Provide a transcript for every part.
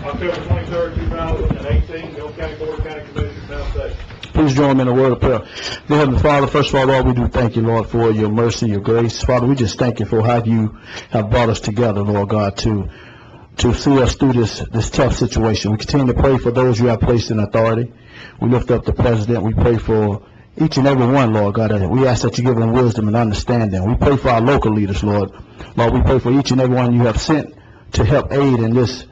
October 23rd, 2018, Hill County Board of County Commissioners now session. Please join me in a word of prayer. Dear Heavenly Father, first of all, Lord, we do thank you, Lord, for your mercy, your grace. Father, we just thank you for how you have brought us together, Lord God, to see us through this tough situation. We continue to pray for those you have placed in authority. We lift up the President. We pray for each and every one, Lord God. We ask that you give them wisdom and understanding. We pray for our local leaders, Lord. Lord, we pray for each and every one you have sent to help aid in this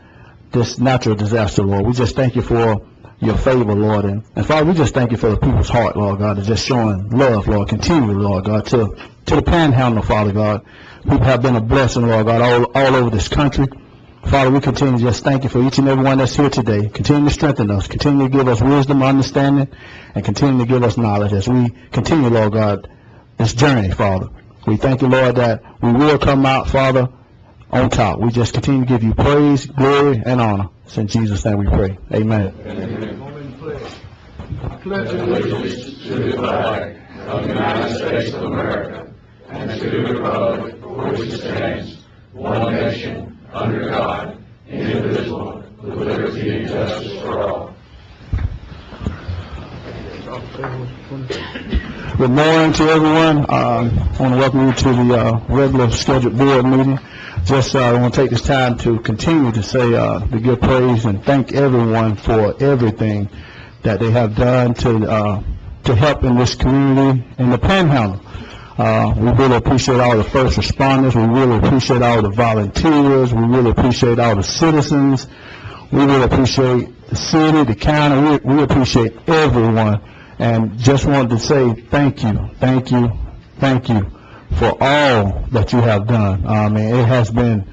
natural disaster, Lord. We just thank you for your favor, Lord. And Father, we just thank you for the people's heart, Lord God, and just showing love, Lord, continue, Lord God, to the panhandle, Father God. People have been a blessing, Lord God, all over this country. Father, we continue to just thank you for each and every one that's here today. Continue to strengthen us. Continue to give us wisdom, understanding, and continue to give us knowledge as we continue, Lord God, this journey, Father. We thank you, Lord, that we will come out, Father, on top. We just continue to give you praise, glory, and honor. It's in Jesus' name we pray. Amen. I pledge allegiance to the flag of the United States of America and to the republic for which it stands, one nation, under God, indivisible, with liberty and justice for all. Good morning to everyone. I want to welcome you to the regular scheduled board meeting. Just I want to take this time to continue to say to give praise and thank everyone for everything that they have done to help in this community in the Panhandle. We really appreciate all the first responders. We really appreciate all the volunteers. We really appreciate all the citizens. We really appreciate the city, the county. We appreciate everyone. And just wanted to say thank you for all that you have done. I mean, it has been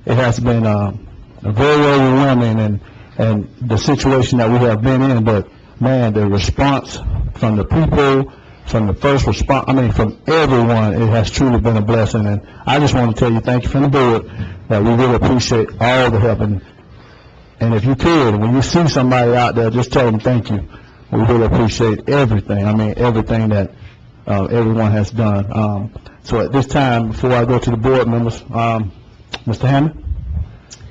very overwhelming and the situation that we have been in. But man, the response from the people, from the first response, from everyone, it has truly been a blessing. And I just want to tell you thank you from the board that we really appreciate all the help. And if you could, when you see somebody out there, just tell them thank you. We really appreciate everything. Everything that everyone has done. So at this time, before I go to the board members, Mr. Hammond,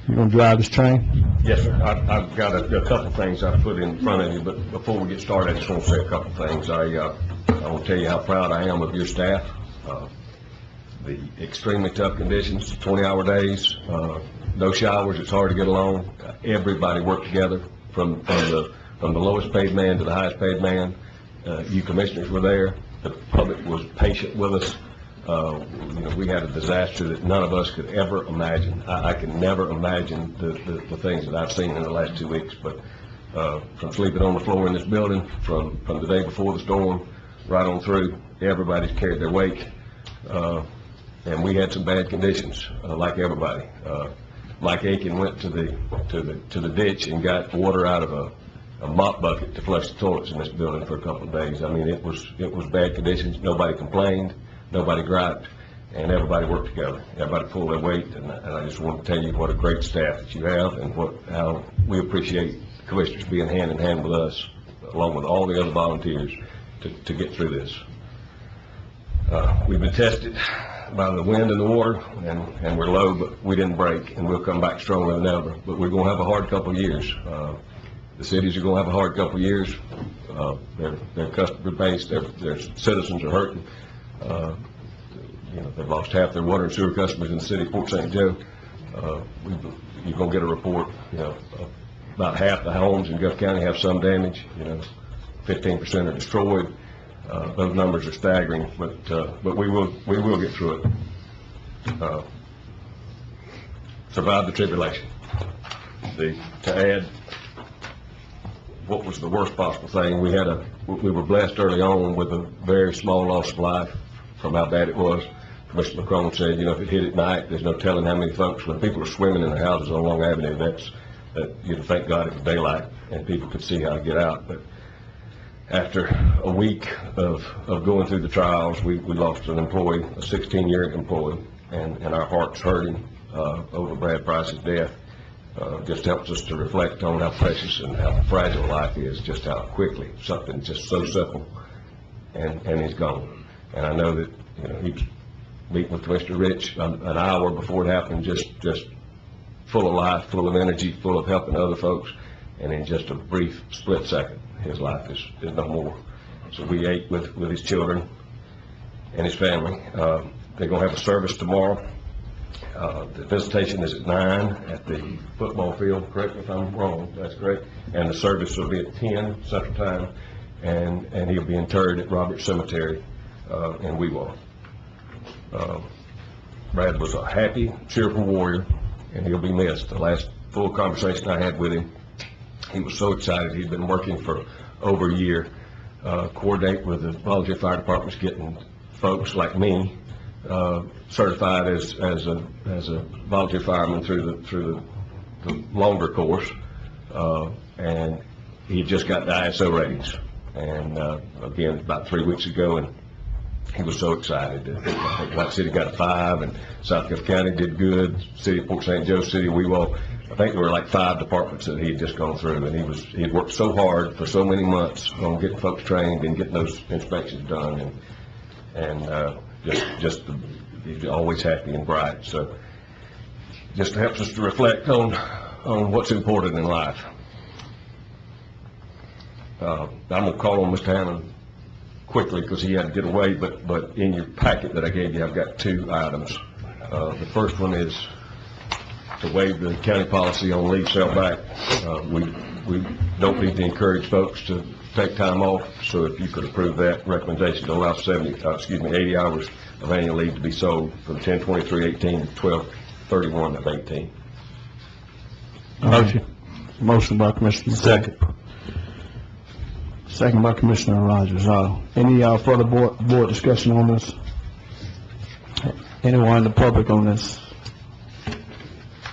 you going to drive this train? Yes, sir. I've got a couple things I put in front of you, but before we get started, I just want to say a couple things. I want to tell you how proud I am of your staff. The extremely tough conditions, 20-hour days, no showers, it's hard to get along. Everybody worked together from the lowest paid man to the highest paid man. You commissioners were there. The public was patient with us. We had a disaster that none of us could ever imagine. I can never imagine the things that I've seen in the last 2 weeks. But from sleeping on the floor in this building, from the day before the storm, right on through, everybody's carried their weight. And we had some bad conditions, like everybody. Mike Aiken went to the ditch and got water out of a mop bucket to flush the toilets in this building for a couple of days. It was bad conditions. Nobody complained, nobody griped, and everybody worked together. Everybody pulled their weight, and I just want to tell you what a great staff that you have, and how we appreciate the commissioners being hand in hand with us, along with all the other volunteers, to get through this. We've been tested by the wind and the water, and we're low, but we didn't break, and we'll come back stronger than ever. But we're going to have a hard couple of years. The cities are going to have a hard couple of years. Their customer base, their citizens are hurting. They've lost half their water and sewer customers in the city of Fort St. Joe. You're going to get a report. About half the homes in Guff County have some damage. 15% are destroyed. Those numbers are staggering, but we will get through it. Survive the tribulation. To add, what was the worst possible thing? We were blessed early on with a very small loss of life from how bad it was. Commissioner McCrone said, if it hit at night, there's no telling how many folks, when people are swimming in their houses on Long Avenue, thank God it was daylight and people could see how to get out. But after a week of going through the trials, we lost an employee, a 16-year employee, and our heart's hurting over Brad Price's death. Just helps us to reflect on how precious and how fragile life is, just how quickly something just so simple and he's gone. And I know that he was meeting with Commissioner Rich an hour before it happened, just full of life, full of energy, full of helping other folks, and in just a brief split second, his life is no more. So we ate with his children and his family. They're going to have a service tomorrow. The visitation is at 9 at the football field. Correct me if I'm wrong. That's correct. And the service will be at 10 Central Time, and he'll be interred at Roberts Cemetery in Weewalt. Brad was a happy, cheerful warrior, and he'll be missed. The last full conversation I had with him, he was so excited. He'd been working for over a year, coordinate with the volunteer fire departments, getting folks like me certified as a volunteer fireman through the longer course, and he just got the ISO ratings. And again, about 3 weeks ago, and he was so excited. I think White City got a 5, and South Carroll County did good. City of Port St. Joe, City of Weewalt. I think there were like 5 departments that he had just gone through, and he had worked so hard for so many months on getting folks trained and getting those inspections done, and just he's always happy and bright. So just helps us to reflect on what's important in life. I'm gonna call on Mr. Hammond quickly because he had to get away, but in your packet that I gave you, I've got 2 items. The first one is to waive the county policy on leave sale back. We don't need to encourage folks to take time off, so if you could approve that recommendation to allow 80 hours of annual leave to be sold from 10/23/18 to 12/31/18. Motion by Commissioner. Second by Commissioner Rogers. Any further board discussion on this? Anyone in the public on this?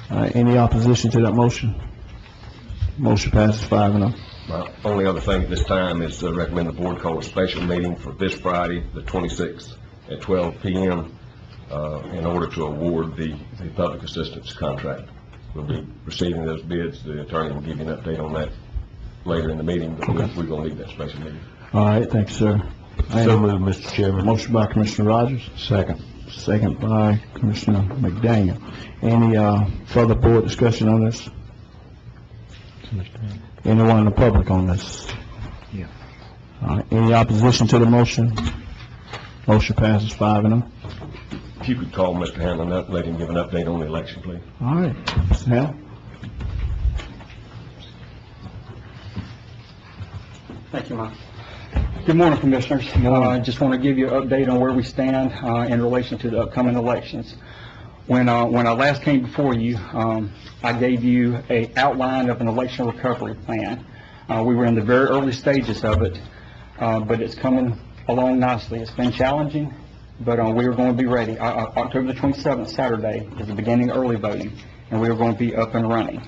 Any opposition to that motion? Motion passes 5-0. My only other thing at this time is to recommend the board call a special meeting for this Friday, the 26th, at 12 p.m. In order to award the public assistance contract. We'll be receiving those bids. The attorney will give you an update on that later in the meeting, but we're going to need that special meeting. All right, thanks, sir. So moved, Mr. Chairman. Motion by Commissioner Rogers. Second by Commissioner McDaniel. Any further board discussion on this? Anyone in the public on this? Yeah. All right, any opposition to the motion? Motion passes 5-0. If you could call Mr. Hanlon up, let him give an update on the election, please. All right, Mr. Hal. Thank you, Mike. Good morning, Commissioners. I just want to give you an update on where we stand in relation to the upcoming elections. When I last came before you, I gave you an outline of an election recovery plan. We were in the very early stages of it, but it's coming along nicely. It's been challenging, but we are going to be ready. October the 27th, Saturday, is the beginning of early voting, and we are going to be up and running.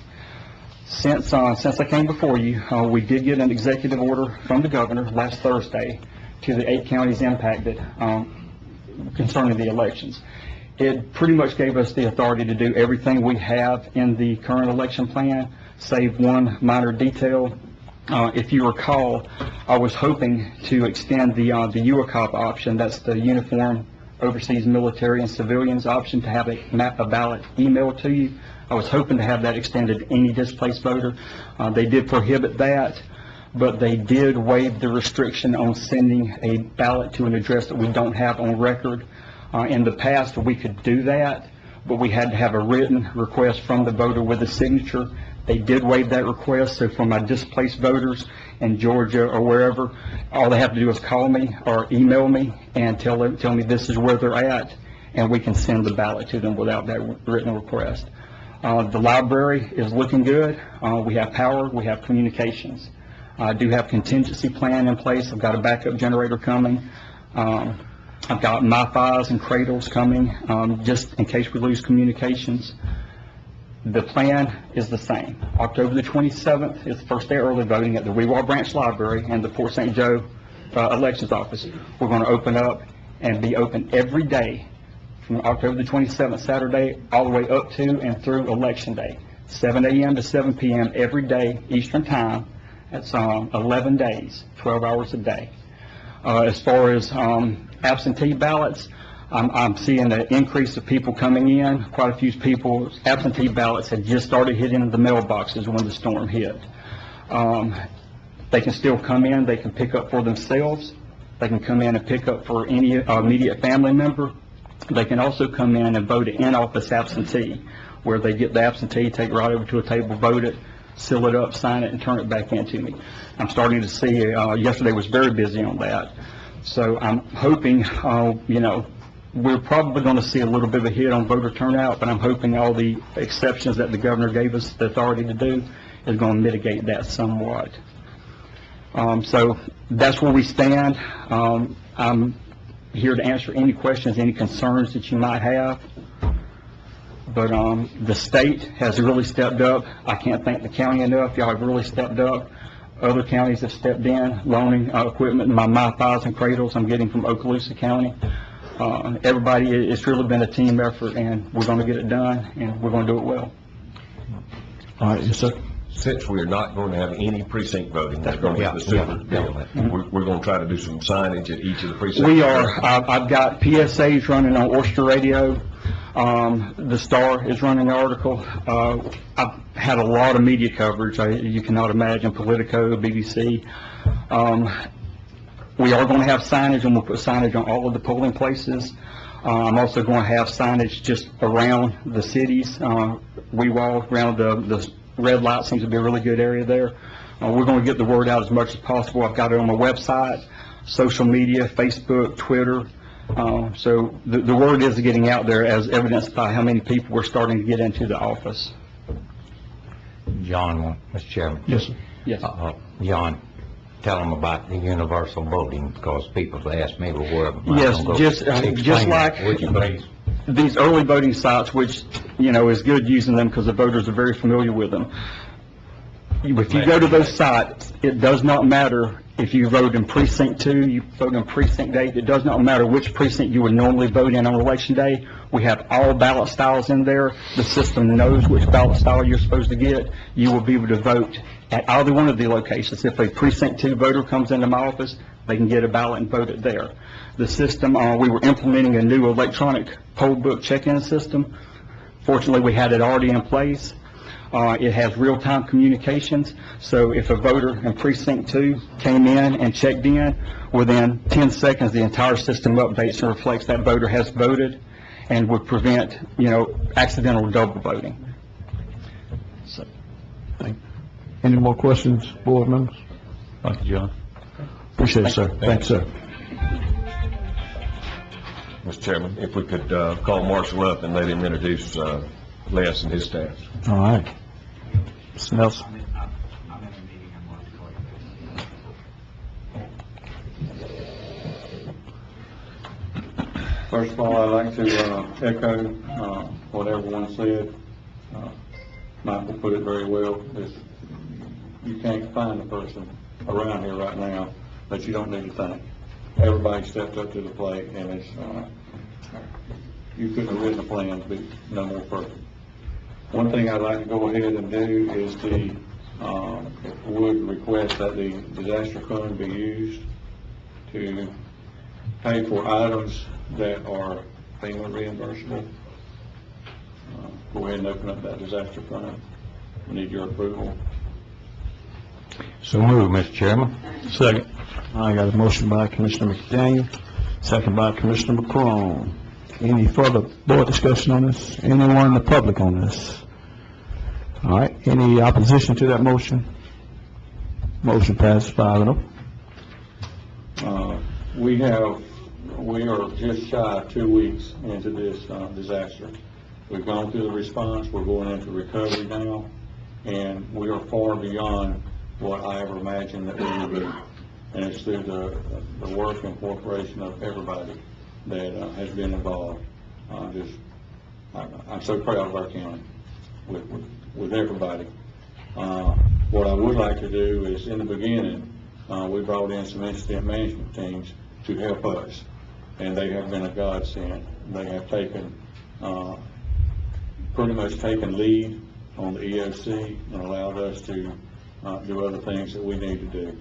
Since I came before you, we did get an executive order from the governor last Thursday to the 8 counties impacted concerning the elections. It pretty much gave us the authority to do everything we have in the current election plan, save one minor detail. If you recall, I was hoping to extend the UACOP option, that's the Uniform Overseas Military and Civilians option, to have a ballot emailed to you. I was hoping to have that extended to any displaced voter. They did prohibit that, but they did waive the restriction on sending a ballot to an address that we don't have on record. In the past, we could do that, but we had to have a written request from the voter with a signature. They did waive that request, so for my displaced voters in Georgia or wherever, all they have to do is call me or email me and tell me this is where they're at, and we can send the ballot to them without that written request. The library is looking good. We have power, we have communications. I do have contingency plan in place. I've got a backup generator coming. I've got MiFis and cradles coming, just in case we lose communications. The plan is the same. October the 27th is the first day of early voting at the Weewalt Branch Library and the Port St. Joe Elections Office. We're going to open up and be open every day from October the 27th, Saturday, all the way up to and through Election Day, 7 a.m. to 7 p.m. every day, Eastern Time. That's 11 days, 12 hours a day. As far as absentee ballots, I'm seeing an increase of people coming in. Quite a few people, absentee ballots had just started hitting the mailboxes when the storm hit. They can still come in, they can pick up for themselves, they can come in and pick up for any immediate family member. They can also come in and vote an in-office absentee, where they get the absentee, take it right over to a table, vote it, seal it up, sign it, and turn it back in to me. I'm starting to see, yesterday was very busy on that. So I'm hoping, we're probably going to see a little bit of a hit on voter turnout, but I'm hoping all the exceptions that the governor gave us the authority to do is going to mitigate that somewhat. So that's where we stand. I'm here to answer any questions, any concerns that you might have. But the state has really stepped up. I can't thank the county enough. Y'all have really stepped up. Other counties have stepped in, loaning equipment. My 1,000 cradles I'm getting from Okaloosa County. Everybody, it's really been a team effort, and we're going to get it done, and we're going to do it well. All right, yes, sir. Since we're not going to have any precinct voting, we're going to have the super deal. We're going to try to do some signage at each of the precincts. We are. I've got PSAs running on Oyster Radio. The Star is running an article. I've had a lot of media coverage. You cannot imagine, Politico, BBC. We are going to have signage, and we'll put signage on all of the polling places. I'm also going to have signage just around the cities. Wewall, around the red light seems to be a really good area there. We're going to get the word out as much as possible. I've got it on my website, social media, Facebook, Twitter. So the word is getting out there, as evidenced by how many people we're starting to get into the office. John, Mr. Chairman. Yes, sir. Yes. John, tell them about the universal voting, because people ask me, well, where am I Yes, gonna go? just Explain like that, would you please? these early voting sites, which, is good using them because the voters are very familiar with them. If you go to those sites, it does not matter if you vote in precinct 2, you vote in precinct 8, it does not matter which precinct you would normally vote in on election day. We have all ballot styles in there. The system knows which ballot style you're supposed to get. You will be able to vote at either one of the locations. If a precinct 2 voter comes into my office, they can get a ballot and vote it there. The system, we were implementing a new electronic poll book check-in system. Fortunately, we had it already in place. It has real-time communications, so if a voter in precinct 2 came in and checked in, within 10 seconds, the entire system updates and reflects that voter has voted, and would prevent, accidental double voting. So, Any more questions, board members? thank you, John. Appreciate it, sir. Thanks, sir. Mr. Chairman, if we could call Marshall up and let him introduce Les and his staff. All right. Mr. Nelson. First of all, I'd like to echo what everyone said. Michael put it very well. You can't find a person around here right now that you don't need to thank. Everybody stepped up to the plate, and you couldn't have written a plan to be no more perfect. One thing I'd like to go ahead and do is would request that the disaster fund be used to pay for items that are FEMA reimbursable. Go ahead and open up that disaster fund. We need your approval. So move, Mr. Chairman. Second. I got a motion by Commissioner McDaniel, second by Commissioner McCrone. Any further board discussion on this? Anyone in the public on this? All right, any opposition to that motion? Motion passes 5-0. We are just shy of 2 weeks into this disaster. We've gone through the response, we're going into recovery now, and we are far beyond what I ever imagined that we would be. And it's through the work and cooperation of everybody that has been involved. I'm so proud of our county with everybody. What I would like to do is, in the beginning, we brought in some incident management teams to help us, and they have been a godsend. They have pretty much taken lead on the EOC and allowed us to do other things that we need to do.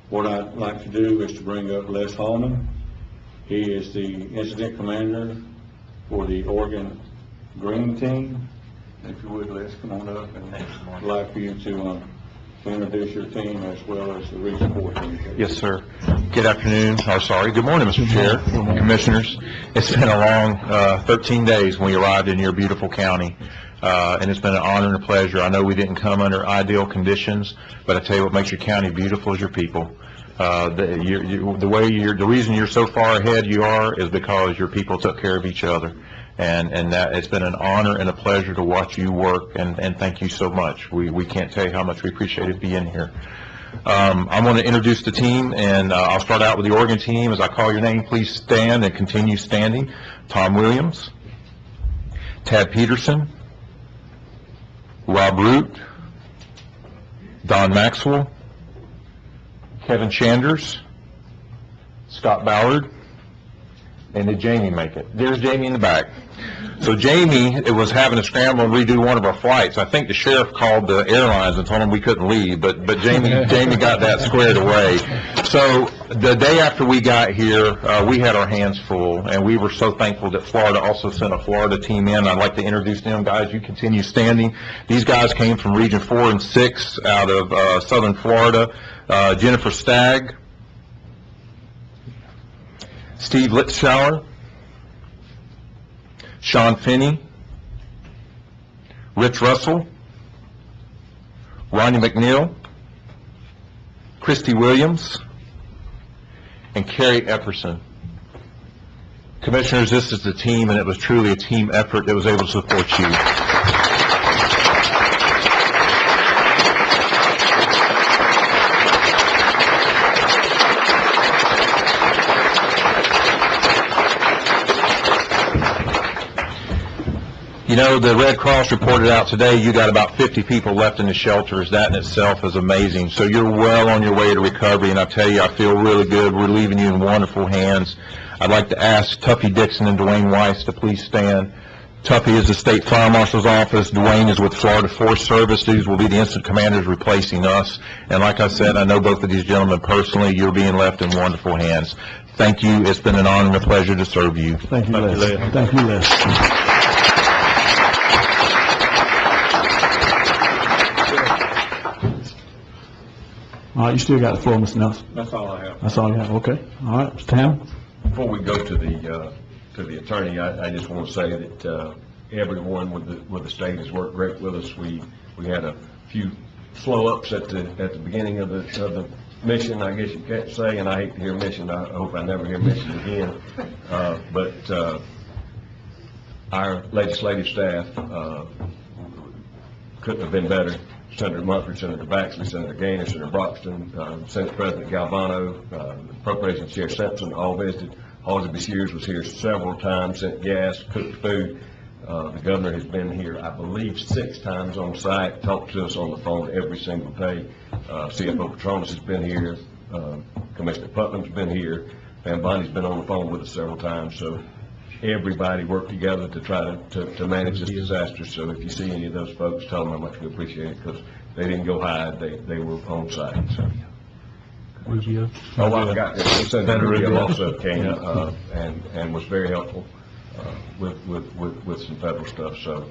What I'd like to do is to bring up Les Hallman. He is the incident commander for the Oregon Green Team. If you would, Les, come on up, and I'd like for you to introduce your team as well as the Region 4 team. Yes, sir. Good afternoon, or sorry, good morning, Mr. Chair, Commissioners. It's been a long 13 days when we arrived in your beautiful county, and it's been an honor and a pleasure. I know we didn't come under ideal conditions, but I tell you what makes your county beautiful is your people. The reason you're so far ahead you are is because your people took care of each other. And that it's been an honor and a pleasure to watch you work, and thank you so much. We can't tell you how much we appreciated being here. I'm going to introduce the team, and I'll start out with the Oregon team. As I call your name, please stand and continue standing. Tom Williams, Tad Peterson, Rob Root, Don Maxwell, Kevin Chanders, Scott Ballard, and did Jamie make it? There's Jamie in the back. So Jamie was having to scramble and redo one of our flights. I think the sheriff called the airlines and told them we couldn't leave, but Jamie got that squared away. So the day after we got here, we had our hands full, and we were so thankful that Florida also sent a Florida team in. I'd like to introduce them, guys. You continue standing. These guys came from Region 4 and 6 out of southern Florida. Jennifer Stagg, Steve Litzschauer, Sean Finney, Rich Russell, Ronnie McNeil, Christy Williams, and Carrie Epperson. Commissioners, this is the team, and it was truly a team effort that was able to support you. You know, the Red Cross reported out today you got about 50 people left in the shelters. That in itself is amazing. So you're well on your way to recovery, and I tell you, I feel really good. We're leaving you in wonderful hands. I'd like to ask Tuffy Dixon and Dwayne Weiss to please stand. Tuffy is the State Fire Marshal's Office. Dwayne is with Florida Forest Service. These will be the incident commanders replacing us. And like I said, I know both of these gentlemen personally. You're being left in wonderful hands. Thank you. It's been an honor and a pleasure to serve you. Thank you, Les. Thank you, Les. All right, you still got the floor, Mr. Nelson. That's all I have. That's all you have, okay. All right, Mr. Ham? Before we go to the attorney, I just want to say that everyone with the state has worked great with us. We had a few slow ups at the beginning of the mission, I guess you can't say, and I hate to hear mission. I hope I never hear mission again. But our legislative staff couldn't have been better. Senator Mumford, Senator Baxley, Senator Gaynor, Senator Broxton, Senate President Galvano, Appropriations Chair Simpson, all visited. Halsey Sears was here several times, sent gas, cooked food. The governor has been here, I believe, 6 times on site, talked to us on the phone every single day. CFO Petronas has been here. Commissioner Putnam's been here. Van Bonnie's been on the phone with us several times. So everybody worked together to try to manage this disaster. So if you see any of those folks, tell them how much we appreciate it, because they didn't go hide. They were on site. So. Oh, I forgot. Senator Rubio also came and was very helpful with some federal stuff. So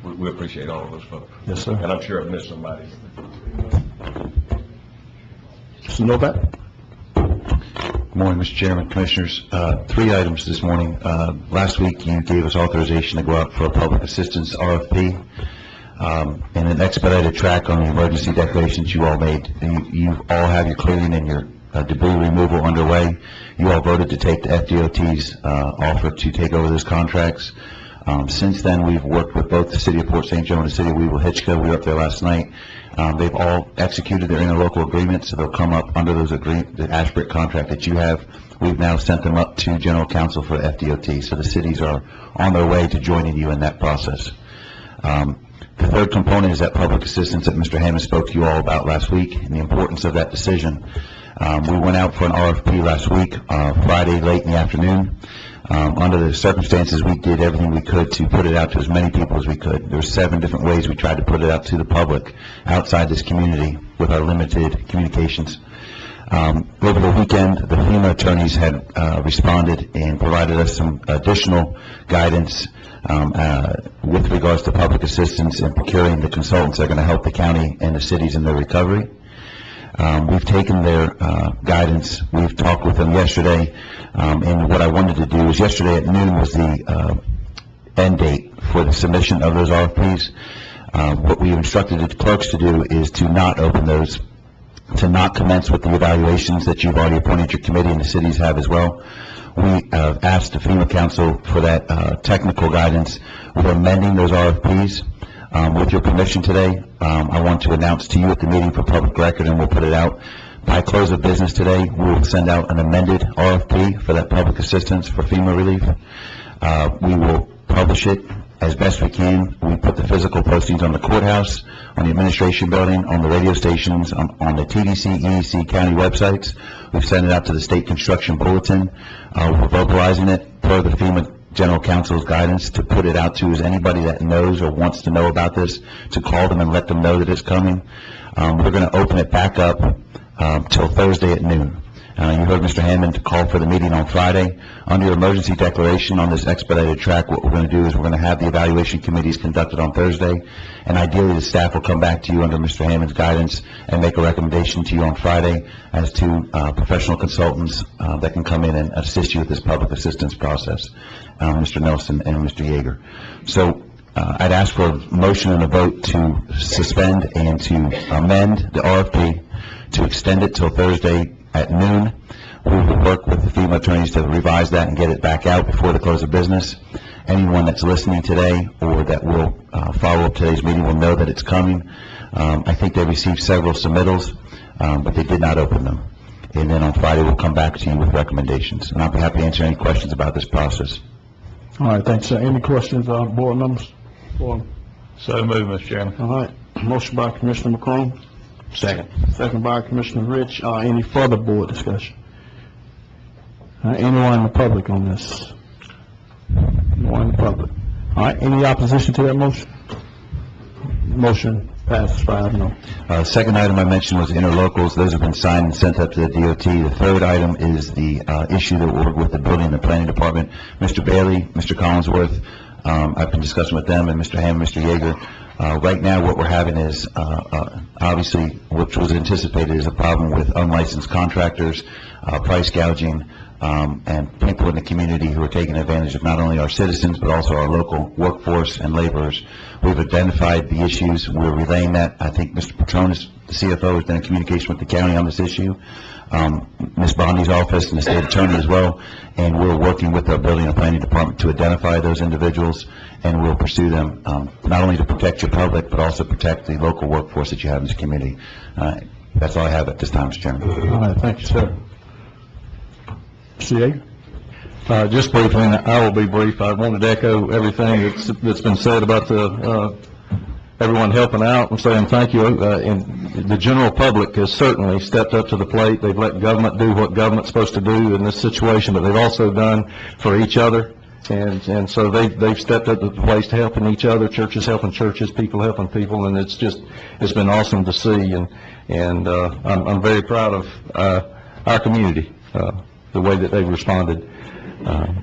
we appreciate all of those folks. Yes, sir. And I'm sure I've missed somebody. Mr. Novak? Good morning, Mr. Chairman, Commissioners. 3 items this morning. Last week, you gave us authorization to go out for a public assistance RFP. And an expedited track on the emergency declarations you all made. You all have your clearing and your debris removal underway. You all voted to take the FDOT's offer to take over those contracts. Since then, we've worked with both the City of Port St. Joe and the City of Weevil-Hitchcock. We were up there last night. They've all executed their interlocal agreements, so they'll come up under those the Ashbrook contract that you have. We've now sent them up to General Counsel for the FDOT, so the cities are on their way to joining you in that process. The third component is that public assistance that Mr. Hammond spoke to you all about last week and the importance of that decision. We went out for an RFP last week, Friday late in the afternoon. Under the circumstances, we did everything we could to put it out to as many people as we could. There were 7 different ways we tried to put it out to the public outside this community with our limited communications. Over the weekend, the FEMA attorneys had responded and provided us some additional guidance with regards to public assistance in procuring the consultants that are going to help the county and the cities in their recovery. We've taken their guidance. We've talked with them yesterday, and what I wanted to do is yesterday at noon was the end date for the submission of those RFPs. What we instructed the clerks to do is to not open those, to not commence with the evaluations that you've already appointed your committee and the cities have as well. We asked the FEMA Council for that technical guidance. We're amending those RFPs. With your permission today, I want to announce to you at the meeting for public record, and we'll put it out. By close of business today, we will send out an amended RFP for that public assistance for FEMA relief. We will publish it as best we can. We put the physical postings on the courthouse, on the administration building, on the radio stations, on the TDC, EEC county websites. We've sent it out to the state construction bulletin. We're verbalizing it per the FEMA General Counsel's guidance to put it out to as anybody that knows or wants to know about this, to call them and let them know that it's coming. We're going to open it back up till Thursday at noon. You heard Mr. Hammond call for the meeting on Friday. Under emergency declaration on this expedited track, what we're going to do is we're going to have the evaluation committees conducted on Thursday, and ideally the staff will come back to you under Mr. Hammond's guidance and make a recommendation to you on Friday as to professional consultants that can come in and assist you with this public assistance process, Mr. Nelson and Mr. Yeager. So I'd ask for a motion and a vote to suspend and to amend the RFP, to extend it till Thursday at noon. We will work with the FEMA attorneys to revise that and get it back out before the close of business. Anyone that's listening today or that will follow up today's meeting will know that it's coming. I think they received several submittals, but they did not open them. And then on Friday, we'll come back to you with recommendations. And I'll be happy to answer any questions about this process. All right, thanks, sir. Any questions, board members? So moved, Mr. Chairman. All right, motion by Commissioner McCrone. Second. Second by Commissioner Rich. Any further board discussion? Anyone in the public on this? Anyone in the public? All right, any opposition to that motion? Motion passes 5-0. Second item I mentioned was interlocals. Those have been signed and sent up to the DOT. The third item is the issue that we're with the building and the planning department. Mr. Bailey, Mr. Collinsworth, I've been discussing with them, and Mr. Hammond, Mr. Yeager. Right now, what we're having is, obviously, which was anticipated, is a problem with unlicensed contractors, price gouging, and people in the community who are taking advantage of not only our citizens, but also our local workforce and laborers. We've identified the issues. We're relaying that. I think Mr. Petronis, the CFO, has been in communication with the county on this issue. Ms. Bondi's office and the state attorney as well, and we're working with our building and planning department to identify those individuals, and we'll pursue them, not only to protect your public, but also protect the local workforce that you have in this community. That's all I have at this time, Mr. Chairman. All right, thank you, sir. Mr. Yeager? Just briefly, and I will be brief, I wanted to echo everything that's been said about everyone helping out and saying thank you. And the general public has certainly stepped up to the plate. They've let government do what government's supposed to do in this situation, but they've also done for each other. And so they've stepped up to the plate to helping each other, churches helping churches, people helping people, and it's been awesome to see. And I'm very proud of our community, the way that they've responded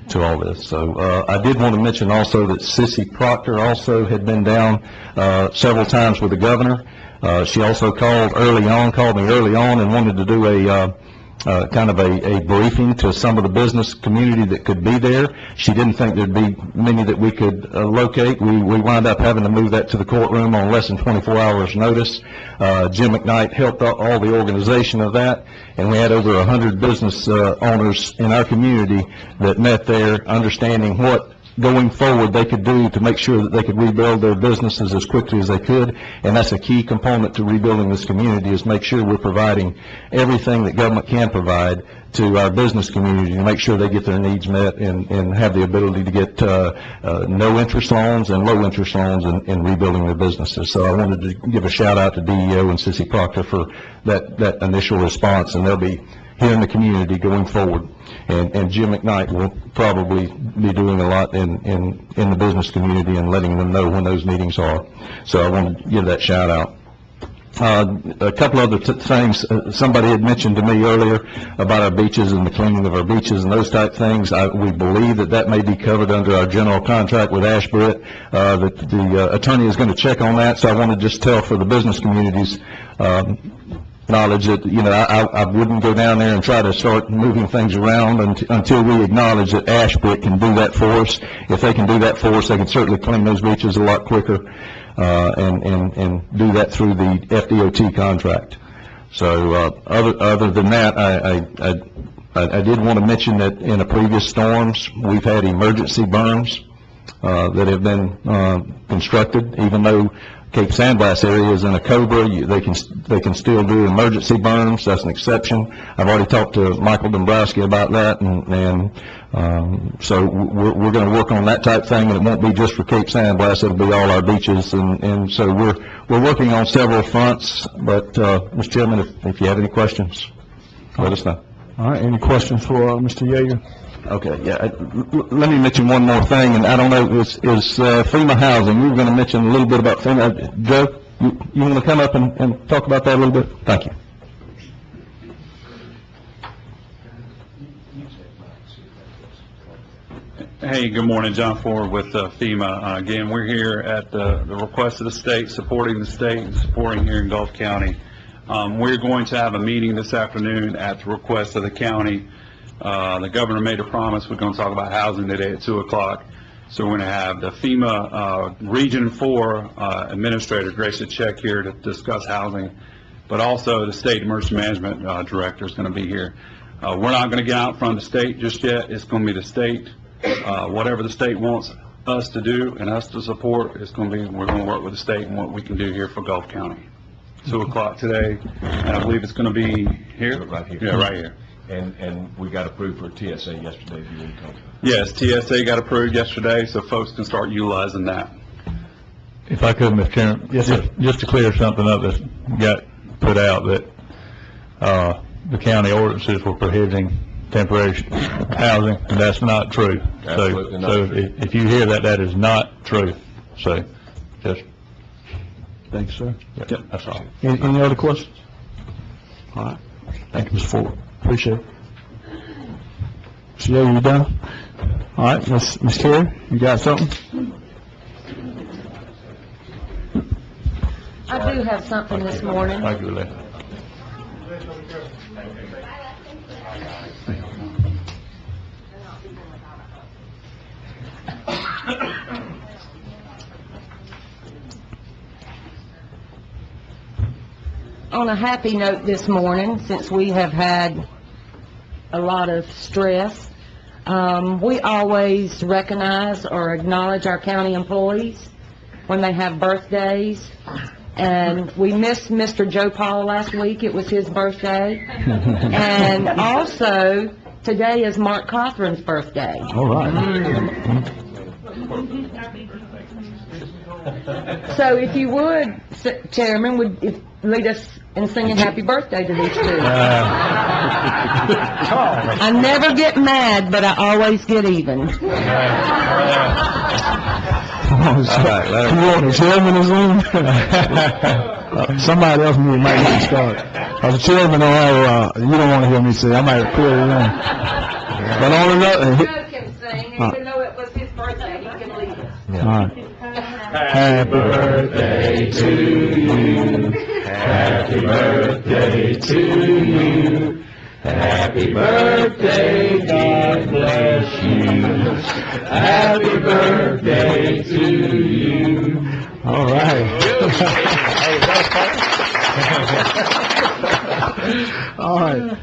to all this. So I did want to mention also that Sissy Proctor also had been down several times with the governor. She also called me early on and wanted to do a kind of a briefing to some of the business community that could be there. She didn't think there'd be many that we could locate. We wound up having to move that to the courtroom on less than 24 hours notice. Jim McKnight helped all the organization of that, and we had over 100 business owners in our community that met there, understanding what going forward they could do to make sure that they could rebuild their businesses as quickly as they could. And that's a key component to rebuilding this community, is make sure we're providing everything that government can provide to our business community to make sure they get their needs met and have the ability to get no interest loans and low interest loans in rebuilding their businesses. So I wanted to give a shout out to DEO and Sissy Proctor for that initial response, and they'll be here in the community going forward. And Jim McKnight will probably be doing a lot in the business community and letting them know when those meetings are. So I want to give that shout out. A couple other things, somebody had mentioned to me earlier about our beaches and the cleaning of our beaches and those type things. We believe that may be covered under our general contract with Ashbrit. The attorney is going to check on that, so I want to just tell for the business community's knowledge that, I wouldn't go down there and try to start moving things around until we acknowledge that Ashbrit can do that for us. If they can do that for us, they can certainly clean those beaches a lot quicker. And do that through the FDOT contract. So other than that, I did want to mention that in the previous storms, we've had emergency berms that have been constructed. Even though Cape Sandblast area is in a COBRA, they can still do emergency berms. That's an exception. I've already talked to Michael Dombrowski about that, and so we're going to work on that type thing, and it won't be just for Cape Sandblast. It'll be all our beaches, and so we're working on several fronts. But Mr. Chairman, if you have any questions, let us know. All right, any questions for Mr. Yeager? Okay, yeah. Let me mention one more thing, and I don't know, is FEMA housing. We were going to mention a little bit about FEMA. Joe, you want to come up and talk about that a little bit? Thank you. Hey, good morning. John Ford with FEMA. Again, we're here at the request of the state, supporting the state and supporting here in Gulf County. We're going to have a meeting this afternoon at the request of the county. The governor made a promise. We're going to talk about housing today at 2 o'clock. So we're going to have the FEMA Region 4 Administrator Grace Check here to discuss housing, but also the State Emergency Management Director is going to be here. We're not going to get out in front of the state just yet. It's going to be the state. Whatever the state wants us to do and us to support, we're going to work with the state and what we can do here for Gulf County. 2 o'clock today, and I believe it's going to be here? Right here. Yeah, right here. And we got approved for TSA yesterday, if you didn't come. Yes, TSA got approved yesterday, so folks can start utilizing that. If I could, Mr. Chairman. Yes, sir. Just to clear something up that got put out, that the county ordinances were prohibiting temporary housing, and that's not true. Absolutely not so true. if you hear that, that is not true. So just... Thanks, sir. Yeah, that's all. Any other questions? All right. Thank you, Mr. Ford. Appreciate it. Mr. Yeager, you done? All right, Ms. Carey, you got something? I do have something this morning. Thank you, Lee. On a happy note this morning, since we have had a lot of stress, we always recognize or acknowledge our county employees when they have birthdays. And we missed Mr. Joe Paul last week. It was his birthday. And also, today is Mark Cothran's birthday. All right. So if you would, Chairman, would lead us in singing happy birthday to these two. I never get mad, but I always get even. You want the chairman or something? Somebody else might get started. As a chairman, you don't want to hear me say. I might clear it on. But on another... Joe can sing, even though it was his birthday, he can lead us. All right. Happy birthday to you. Happy birthday to you. Happy birthday, God bless you. Happy birthday to you. All right. All right.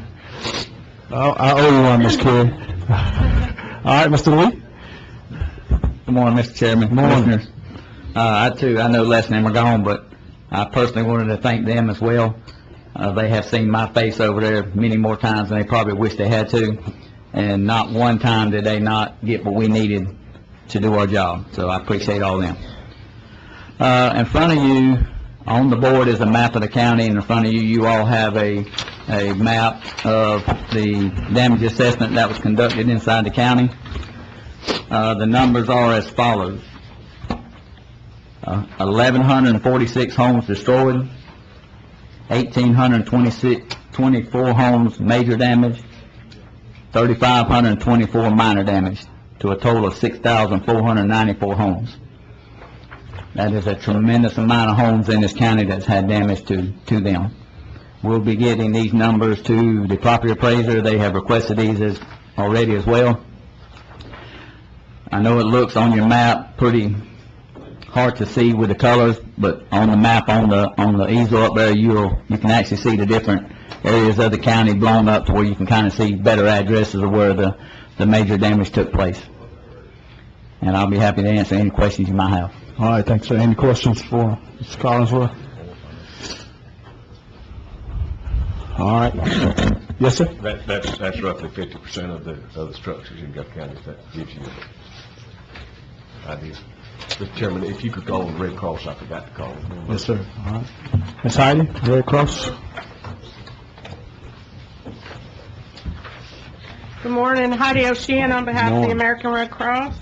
I owe you one, Ms. Carey. All right, Mr. Lee. Good morning, Mr. Chairman. Commissioners. I know Les and them are gone, but I personally wanted to thank them as well. They have seen my face over there many more times than they probably wish they had to, and not one time did they not get what we needed to do our job. So I appreciate all of them. In front of you, on the board, is a map of the county, and in front of you, you all have a map of the damage assessment that was conducted inside the county. The numbers are as follows. 1,146 homes destroyed, 1,824 homes major damage, 3,524 minor damage, to a total of 6,494 homes. That is a tremendous amount of homes in this county that's had damage to them. We'll be getting these numbers to the property appraiser. They have requested these already as well. I know it looks on your map pretty hard to see with the colors, but on the map on the easel up there, you can actually see the different areas of the county blown up to where you can kind of see better addresses of where the major damage took place. And I'll be happy to answer any questions you might have. All right, thanks, sir. Any questions for Mr. Collinsworth? All right. Yes, sir? That's roughly 50% of the structures in Gulf County. If that gives you an idea. Mr. Chairman, if you could call the Red Cross, I forgot to call them. Yes, sir. All right. Ms. Heidi, Red Cross. Good morning. Heidi O'Sheehan on behalf of the American Red Cross.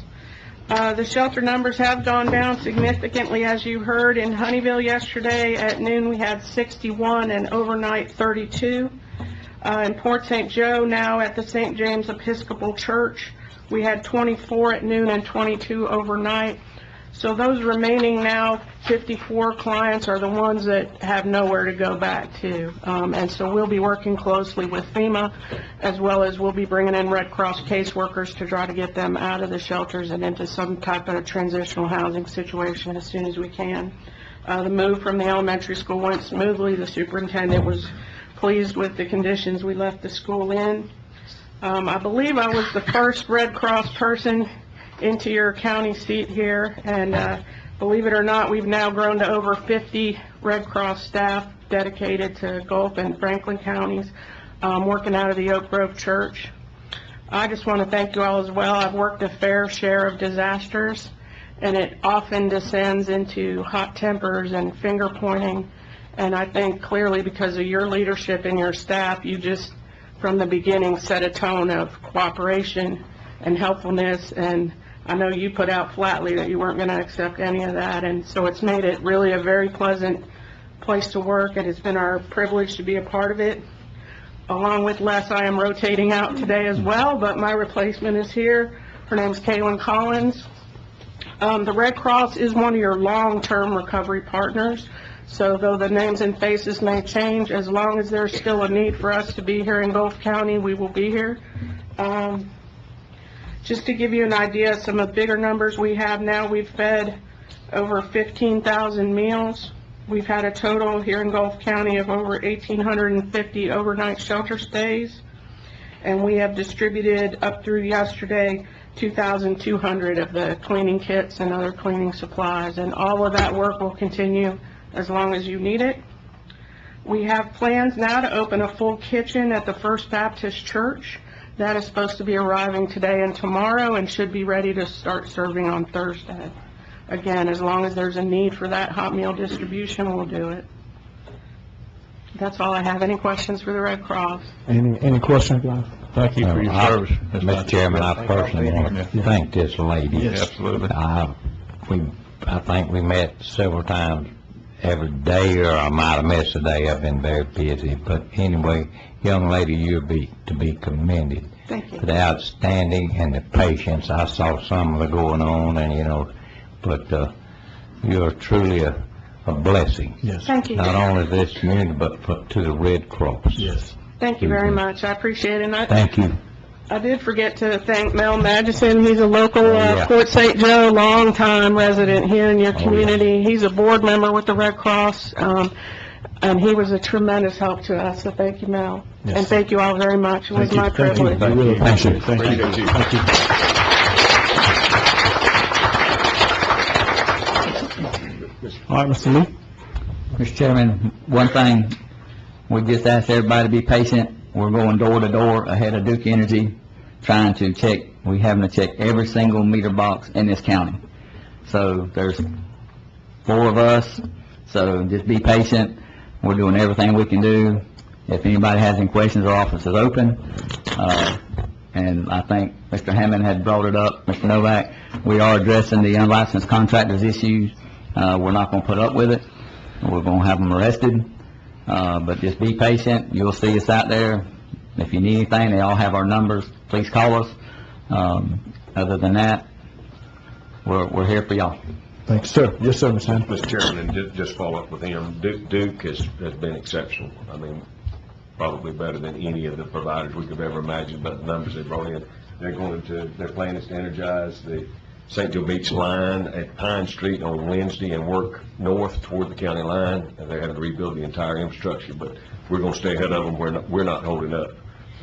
The shelter numbers have gone down significantly, as you heard. In Honeyville yesterday at noon, we had 61 and overnight 32. In Port St. Joe, now at the St. James Episcopal Church, we had 24 at noon and 22 overnight. So those remaining now 54 clients are the ones that have nowhere to go back to. And so we'll be working closely with FEMA, as well as we'll be bringing in Red Cross caseworkers to try to get them out of the shelters and into some type of transitional housing situation as soon as we can. The move from the elementary school went smoothly. The superintendent was pleased with the conditions we left the school in. I believe I was the first Red Cross person into your county seat here, and believe it or not, we've now grown to over 50 Red Cross staff dedicated to Gulf and Franklin counties, working out of the Oak Grove Church. I just want to thank you all as well. I've worked a fair share of disasters, and it often descends into hot tempers and finger pointing, and I think clearly because of your leadership and your staff, you just from the beginning set a tone of cooperation and helpfulness, and I know you put out flatly that you weren't going to accept any of that, and so it's made it really a very pleasant place to work, and it's been our privilege to be a part of it. Along with Les, I am rotating out today as well, but my replacement is here. Her name's Kaylin Collins. The Red Cross is one of your long-term recovery partners, so though the names and faces may change, as long as there's still a need for us to be here in Gulf County, we will be here. Just to give you an idea, some of the bigger numbers we have now, we've fed over 15,000 meals. We've had a total here in Gulf County of over 1,850 overnight shelter stays, and we have distributed up through yesterday 2,200 of the cleaning kits and other cleaning supplies, and all of that work will continue as long as you need it. We have plans now to open a full kitchen at the First Baptist Church. That is supposed to be arriving today and tomorrow and should be ready to start serving on Thursday. Again, as long as there's a need for that hot meal distribution, we'll do it. That's all I have. Any questions for the Red Cross? Any questions, guys? Thank you for your service. Mr. Chairman, I personally want to thank this lady. Yes, absolutely. I think we met several times every day, or I might have missed a day. I've been very busy. But anyway, young lady, you're to be commended. Thank you. For the outstanding and the patience. I saw some of the going on, and but you're truly a blessing. Yes. Thank you. Not only to this community, but to the Red Cross. Yes. Thank you very much. I appreciate it. And Thank you. I did forget to thank Mel Magison. He's a local yeah. Port St. Joe, long-time resident here in your community. He's a board member with the Red Cross, and he was a tremendous help to us. So thank you, Mel. Yes. And thank you all very much. It was my privilege. Thank you. Thank you. Thank you. Appreciate you. Thank you. All right, Mr. Lee. Mr. Chairman, one thing, we just ask everybody to be patient. We're going door to door ahead of Duke Energy, trying to check, we're having to check every single meter box in this county. So there's 4 of us, so just be patient. We're doing everything we can do. If anybody has any questions, our office is open. And I think Mr. Hammond had brought it up, Mr. Novak, we are addressing the unlicensed contractors issues. We're not going to put up with it. We're going to have them arrested. But just be patient. You'll see us out there. If you need anything, they all have our numbers. Please call us. Other than that, we're here for y'all. Thanks, sir. Yes, sir, Mr. Hammond. Mr. Chairman, and just follow up with him. Duke has been exceptional. I mean, probably better than any of the providers we could ever imagine, but the numbers they brought in. Their plan is to energize the St. Joe Beach line at Pine Street on Wednesday and work north toward the county line. And they're having to rebuild the entire infrastructure, but we're going to stay ahead of them. We're not holding up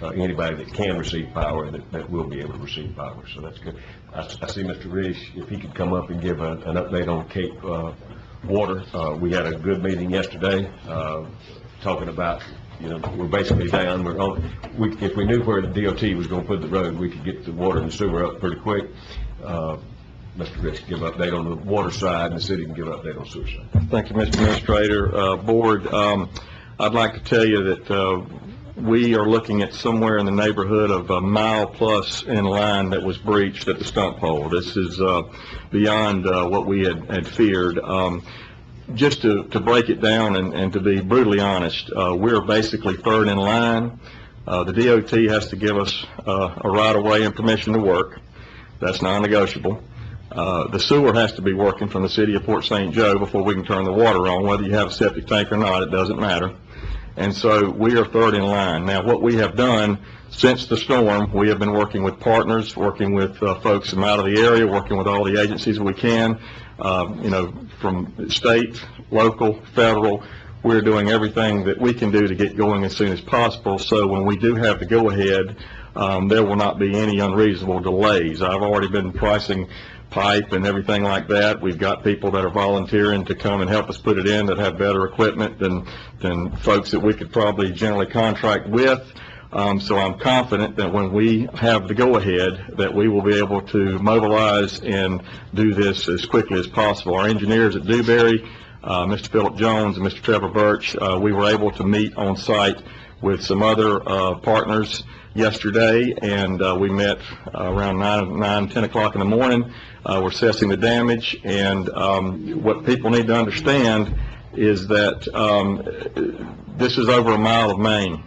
anybody that can receive power that will be able to receive power. So that's good. I see Mr. Rish, if he could come up and give an update on Cape Water. We had a good meeting yesterday talking about, we're basically down. If we knew where the DOT was going to put the road, we could get the water and the sewer up pretty quick. Mr. Rich can give an update on the water side, and the city can give an update on the sewer side. Thank you, Mr. Administrator. Board, I'd like to tell you that we are looking at somewhere in the neighborhood of a mile plus in line that was breached at the stump hole. This is beyond what we had feared. Just to break it down and to be brutally honest, we're basically third in line. The DOT has to give us a right-of-way and permission to work. That's non-negotiable. The sewer has to be working from the city of Port St. Joe before we can turn the water on. Whether you have a septic tank or not, it doesn't matter. And so we are third in line. Now, what we have done since the storm, we have been working with partners, working with folks from out of the area, working with all the agencies we can, from state, local, federal. We're doing everything that we can do to get going as soon as possible. So when we do have the go-ahead, there will not be any unreasonable delays. I've already been pricing pipe and everything like that. We've got people that are volunteering to come and help us put it in that have better equipment than folks that we could probably generally contract with. So I'm confident that when we have the go-ahead that we will be able to mobilize and do this as quickly as possible. Our engineers at Dewberry, Mr. Philip Jones and Mr. Trevor Birch, we were able to meet on site with some other partners yesterday, and we met around 10 o'clock in the morning. We're assessing the damage, and what people need to understand is that this is over a mile of main,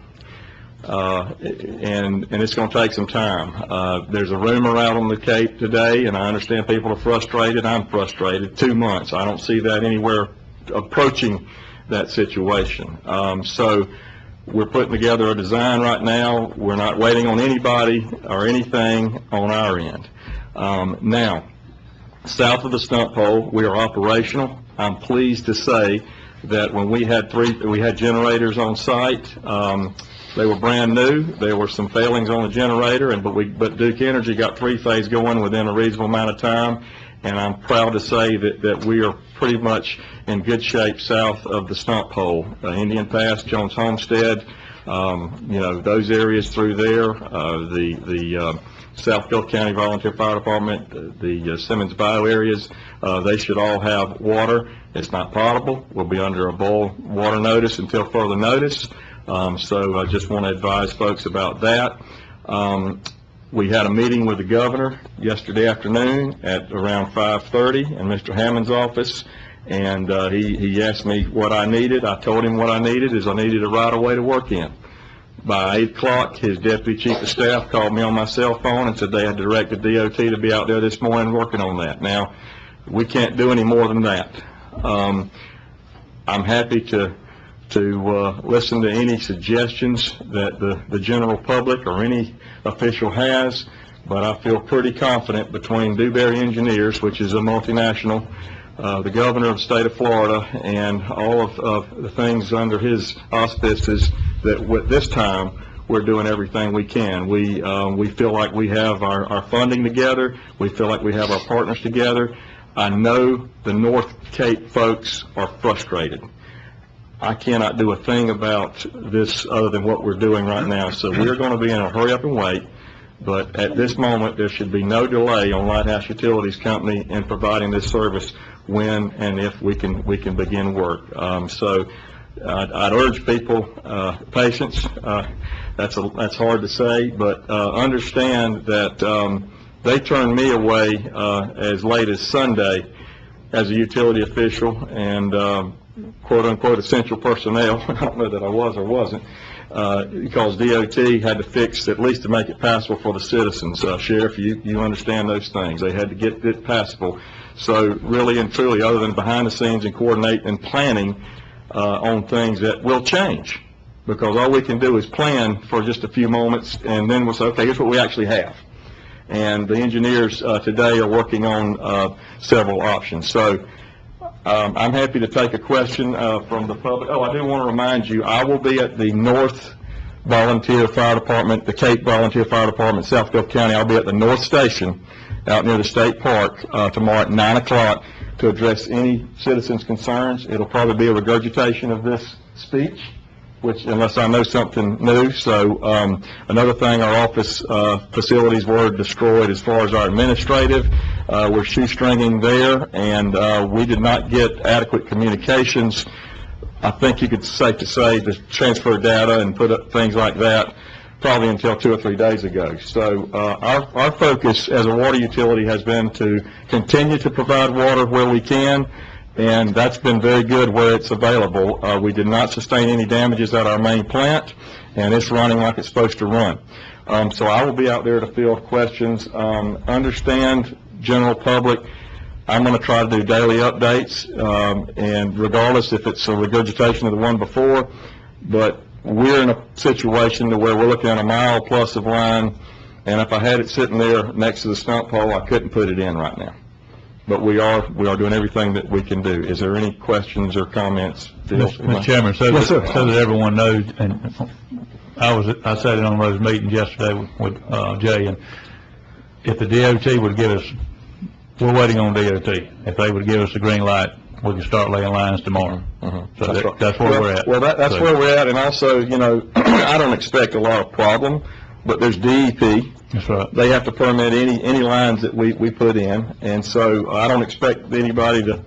and it's going to take some time. There's a rumor out on the Cape today, and I understand people are frustrated. I'm frustrated. 2 months. I don't see that anywhere approaching that situation. So we're putting together a design right now. We're not waiting on anybody or anything on our end. Now, south of the stump hole, we are operational. I'm pleased to say that when we had generators on site, they were brand new. There were some failings on the generator, but Duke Energy got three-phase going within a reasonable amount of time. And I'm proud to say that we are pretty much in good shape south of the stump hole. Indian Pass, Jones Homestead, those areas through there, the South Gulf County Volunteer Fire Department, the Simmons Bio areas, they should all have water. It's not potable. We'll be under a boil water notice until further notice. So I just want to advise folks about that. We had a meeting with the governor yesterday afternoon at around 5:30 in Mr. Hammond's office, and he asked me what I needed. I told him what I needed is I needed a right-of-way to work in. By 8 o'clock, his deputy chief of staff called me on my cell phone and said they had directed DOT to be out there this morning working on that. Now, we can't do any more than that. I'm happy to listen to any suggestions that the general public or any official has, but I feel pretty confident between Dewberry Engineers, which is a multinational, the governor of the state of Florida, and all of the things under his auspices, that with this time we're doing everything we can. We feel like we have our funding together. We feel like we have our partners together. I know the North Cape folks are frustrated. I cannot do a thing about this other than what we're doing right now. So we're going to be in a hurry up and wait. But at this moment, there should be no delay on Lighthouse Utilities Company in providing this service when and if we can begin work. So I'd urge people patience. That's hard to say, but understand that they turned me away as late as Sunday as a utility official, and quote-unquote essential personnel. I don't know that I was or wasn't, because DOT had to fix, at least to make it passable for the citizens. Sheriff, you understand those things. They had to get it passable. So really and truly, other than behind the scenes and coordinate and planning on things that will change, because all we can do is plan for just a few moments, and then we'll say, okay, here's what we actually have. And the engineers today are working on several options. So I'm happy to take a question from the public. Oh, I do want to remind you, I will be at the North Volunteer Fire Department, the Cape Volunteer Fire Department, South Gulf County. I'll be at the North Station out near the State Park tomorrow at 9 o'clock to address any citizens' concerns. It'll probably be a regurgitation of this speech, which, unless I know something new. So another thing, our office facilities were destroyed as far as our administrative. We're shoestringing there, and we did not get adequate communications. I think you could safe to say to transfer data and put up things like that probably until 2 or 3 days ago. So our focus as a water utility has been to continue to provide water where we can, and that's been very good where it's available. We did not sustain any damages at our main plant, and it's running like it's supposed to run. So I will be out there to field questions. Understand, general public, I'm going to try to do daily updates, and regardless if it's a regurgitation of the one before, but we're in a situation to where we're looking at a mile plus of line, and if I had it sitting there next to the stump pole, I couldn't put it in right now. But we are doing everything that we can do. Is there any questions or comments? Mr. Chairman, so that everyone knows, and I sat in on those meetings yesterday with Jay, and if the DOT would give us, we're waiting on DOT. If they would give us the green light, we can start laying lines tomorrow. So that's where we're at. Well, that's where we're at, and also, you know, I don't expect a lot of problem, but there's DEP. That's right. They have to permit any lines that we put in, and so I don't expect anybody to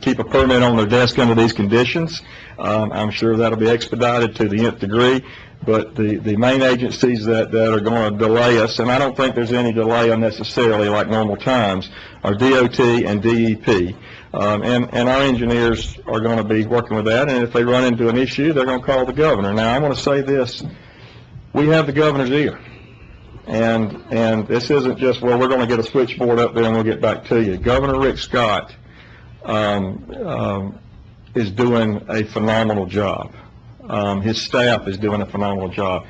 keep a permit on their desk under these conditions. I'm sure that'll be expedited to the nth degree, but the main agencies that are going to delay us, and I don't think there's any delay unnecessarily like normal times, are DOT and DEP. And our engineers are going to be working with that, and if they run into an issue, they're going to call the governor. Now, I want to say this. We have the governor's ear. And this isn't just, well, we're going to get a switchboard up there and we'll get back to you. Governor Rick Scott is doing a phenomenal job. His staff is doing a phenomenal job.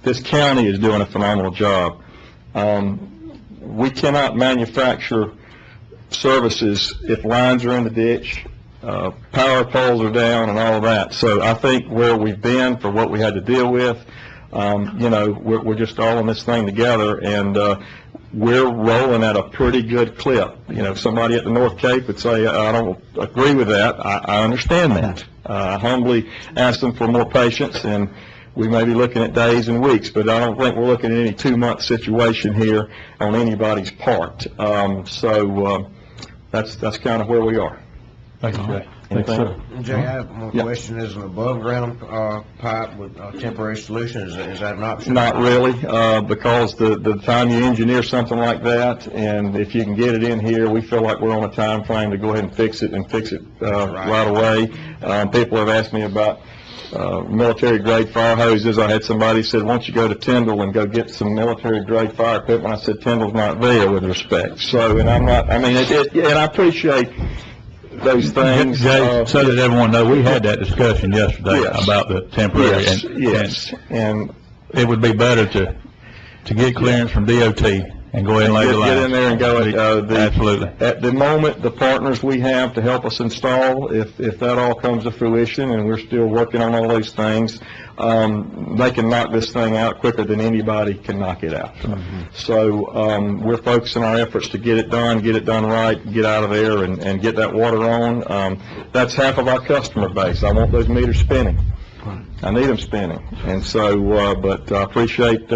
This county is doing a phenomenal job. We cannot manufacture services if lines are in the ditch, power poles are down, and all of that. So I think where we've been for what we had to deal with, you know, we're just all in this thing together, and we're rolling at a pretty good clip. You know, somebody at the North Cape would say, I don't agree with that. I understand that. I humbly ask them for more patience, and we may be looking at days and weeks, but I don't think we're looking at any 2-month situation here on anybody's part. So that's kind of where we are. Thank you, Jay. Jay, I have one question. Is an above-ground pipe with temporary solution, is that an option? Not really, because the time you engineer something like that, and if you can get it in here, we feel like we're on a time frame to go ahead and fix it right away. People have asked me about military-grade fire hoses. I had somebody said, why don't you go to Tyndall and go get some military-grade fire equipment? I said, Tyndall's not there, with respect. So, and I'm not, I mean, and I appreciate those things. Jay, so that everyone knows, we had that discussion yesterday about the temporary. Yes, and it would be better to get clearance from DOT and go ahead and lay the lines. Get in there and go. Absolutely. At the moment, the partners we have to help us install, if that all comes to fruition, and we're still working on all those things, they can knock this thing out quicker than anybody can knock it out. So we're focusing our efforts to get it done right, get out of there, and get that water on. That's half of our customer base. I want those meters spinning. I need them spinning. And so, but I appreciate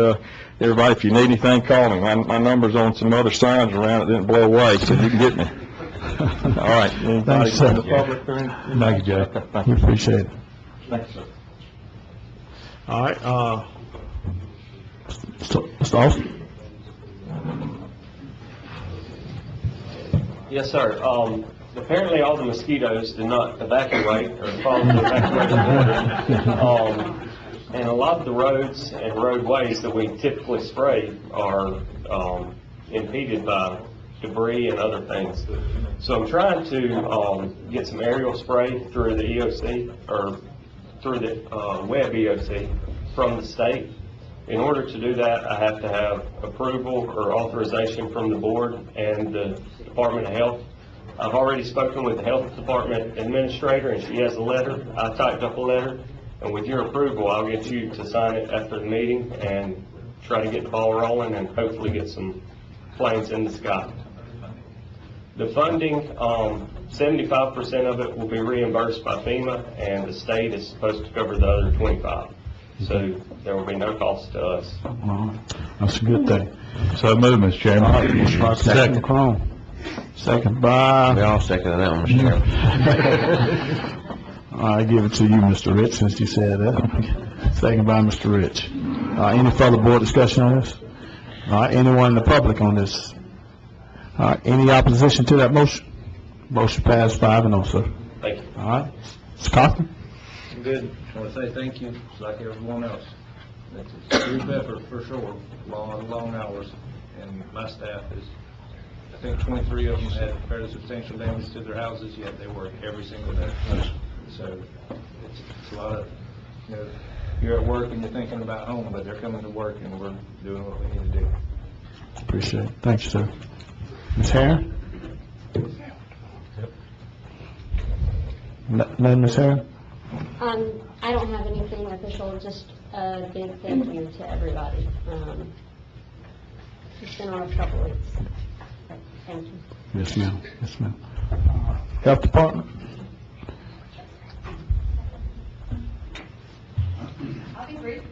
everybody. If you need anything, call me. My number's on some other signs around. It didn't blow away, so you can get me. All right. Anybody from the public? Thank you, Jay. We appreciate it. Thanks, sir. All right, Mr. Austin? Yes, sir. apparently all the mosquitoes did not evacuate or follow the evacuation order. And a lot of the roads and roadways that we typically spray are impeded by debris and other things. So I'm trying to get some aerial spray through the EOC, or through the web EOC from the state. In order to do that, I have to have approval or authorization from the board and the Department of Health. I've already spoken with the Health Department Administrator, and she has a letter. I typed up a letter, and with your approval, I'll get you to sign it after the meeting and try to get the ball rolling and hopefully get some planes in the sky. The funding, 75% of it will be reimbursed by FEMA, and the state is supposed to cover the other 25%. So there will be no cost to us. That's a good thing. So move, Mr. Chairman. Second. Cron. Second by... We all second that one, Mr. Chairman. I give it to you, Mr. Rich, since you said that. Second by Mr. Rich. Any further board discussion on this? All right, anyone in the public on this? All right, any opposition to that motion? Motion passed 5-0, sir. Thank you. All right, Mr. Cochran? Good. I want to say thank you, just like everyone else. It's a group effort for sure, long hours, and my staff is, I think 23 of them had fairly substantial damage to their houses, yet they work every single day. So it's a lot of, you know, you're at work and you're thinking about home, but they're coming to work and we're doing what we need to do. Appreciate it. Thank you, sir. Ms. Herron? None, Ms. Herron? I don't have anything official, just a big thank you to everybody. It's been on a couple weeks. Thank you. Yes, ma'am. Yes, ma'am. Health Department? I'll be brief.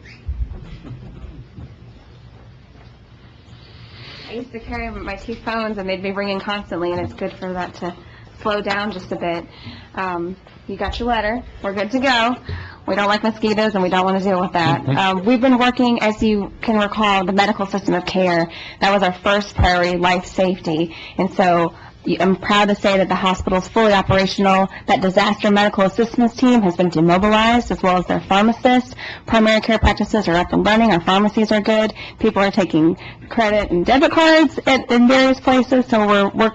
I used to carry my two phones and they'd be ringing constantly, and it's good for that to slow down just a bit. You got your letter. We're good to go. We don't like mosquitoes and we don't want to deal with that. We've been working, as you can recall, the medical system of care. That was our first priority, life safety. And so I'm proud to say that the hospital is fully operational. That disaster medical assistance team has been demobilized, as well as their pharmacists. Primary care practices are up and running. Our pharmacies are good. People are taking credit and debit cards in various places. So we're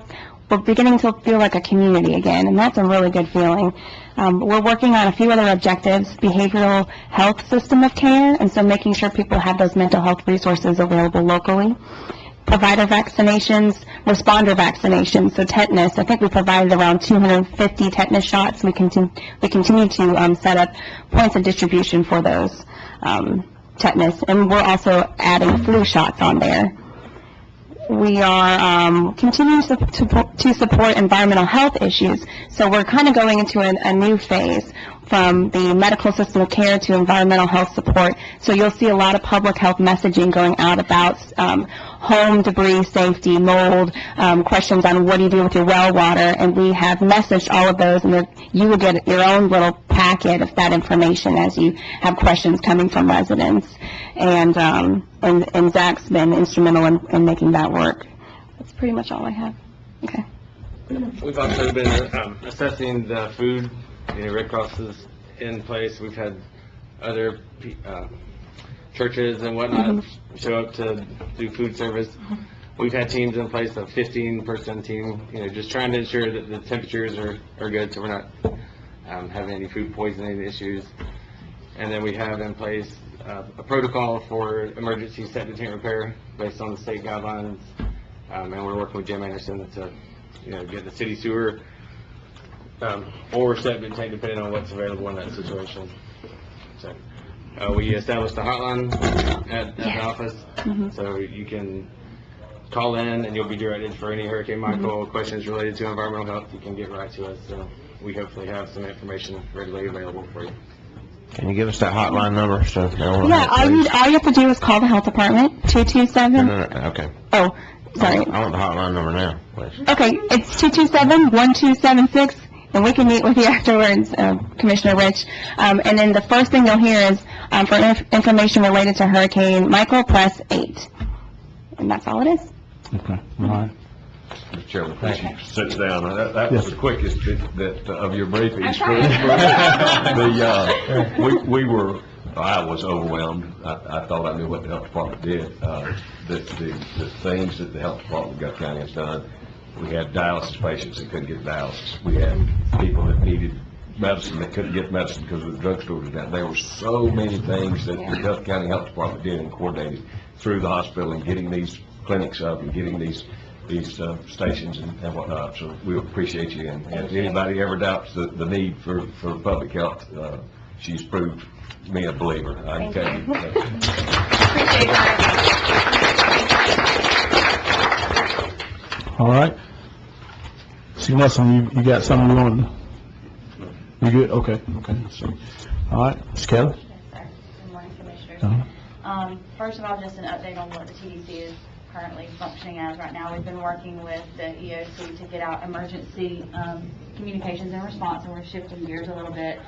beginning to feel like a community again, and that's a really good feeling. We're working on a few other objectives: behavioral health system of care, and so making sure people have those mental health resources available locally. Provider vaccinations, responder vaccinations, so tetanus. I think we provided around 250 tetanus shots. We continue to set up points of distribution for those tetanus, and we're also adding flu shots on there. We are continuing to support environmental health issues, so we're kind of going into a new phase from the medical system of care to environmental health support. So you'll see a lot of public health messaging going out about home debris safety, mold, questions on what do you do with your well water, and we have messaged all of those, and you will get your own little packet of that information as you have questions coming from residents. And Zach's been instrumental in making that work. That's pretty much all I have. Okay. We've also been assessing the food. Red Cross is in place. We've had other churches and whatnot show up to do food service. We've had teams in place, a 15-person team, just trying to ensure that the temperatures are good, so we're not having any food poisoning issues. And then we have in place a protocol for emergency septic tank repair based on the state guidelines, and we're working with Jim Anderson to get the city sewer or septic tank, depending on what's available in that situation. So we established a hotline at the office, so you can call in and you'll be directed for any Hurricane Michael questions related to environmental health. You can get right to us, so we hopefully have some information readily available for you. Can you give us that hotline number? Yeah, all you have to do is call the health department, 227. No, okay. Oh, sorry. I want the hotline number now, please. Okay, it's 227-1276. And we can meet with you afterwards, Commissioner Rich. And then the first thing you'll hear is for information related to Hurricane Michael, press 8. And that's all it is. Okay, all right. Mr. Chairman, please you sit down. That was the quickest of your briefings. I was overwhelmed. I thought I knew what the health department did. The things that the health department of Gulf County has done. We had dialysis patients that couldn't get dialysis. We had people that needed medicine that couldn't get medicine because of the drugstore was down. There were so many things that the Gulf County Health Department did and coordinated through the hospital and getting these clinics up and getting these stations and whatnot. So we appreciate you. And if anybody ever doubts the need for public health, she's proved me a believer. I can tell you. Appreciate that. All right. See, Nelson, you got something you want? You good? Okay. So, all right, Ms. Kelly? Yes, sir. Good morning, Commissioners. First of all, just an update on what the TDC is currently functioning as right now. We've been working with the EOC to get out emergency communications and response, and we're shifting gears a little bit.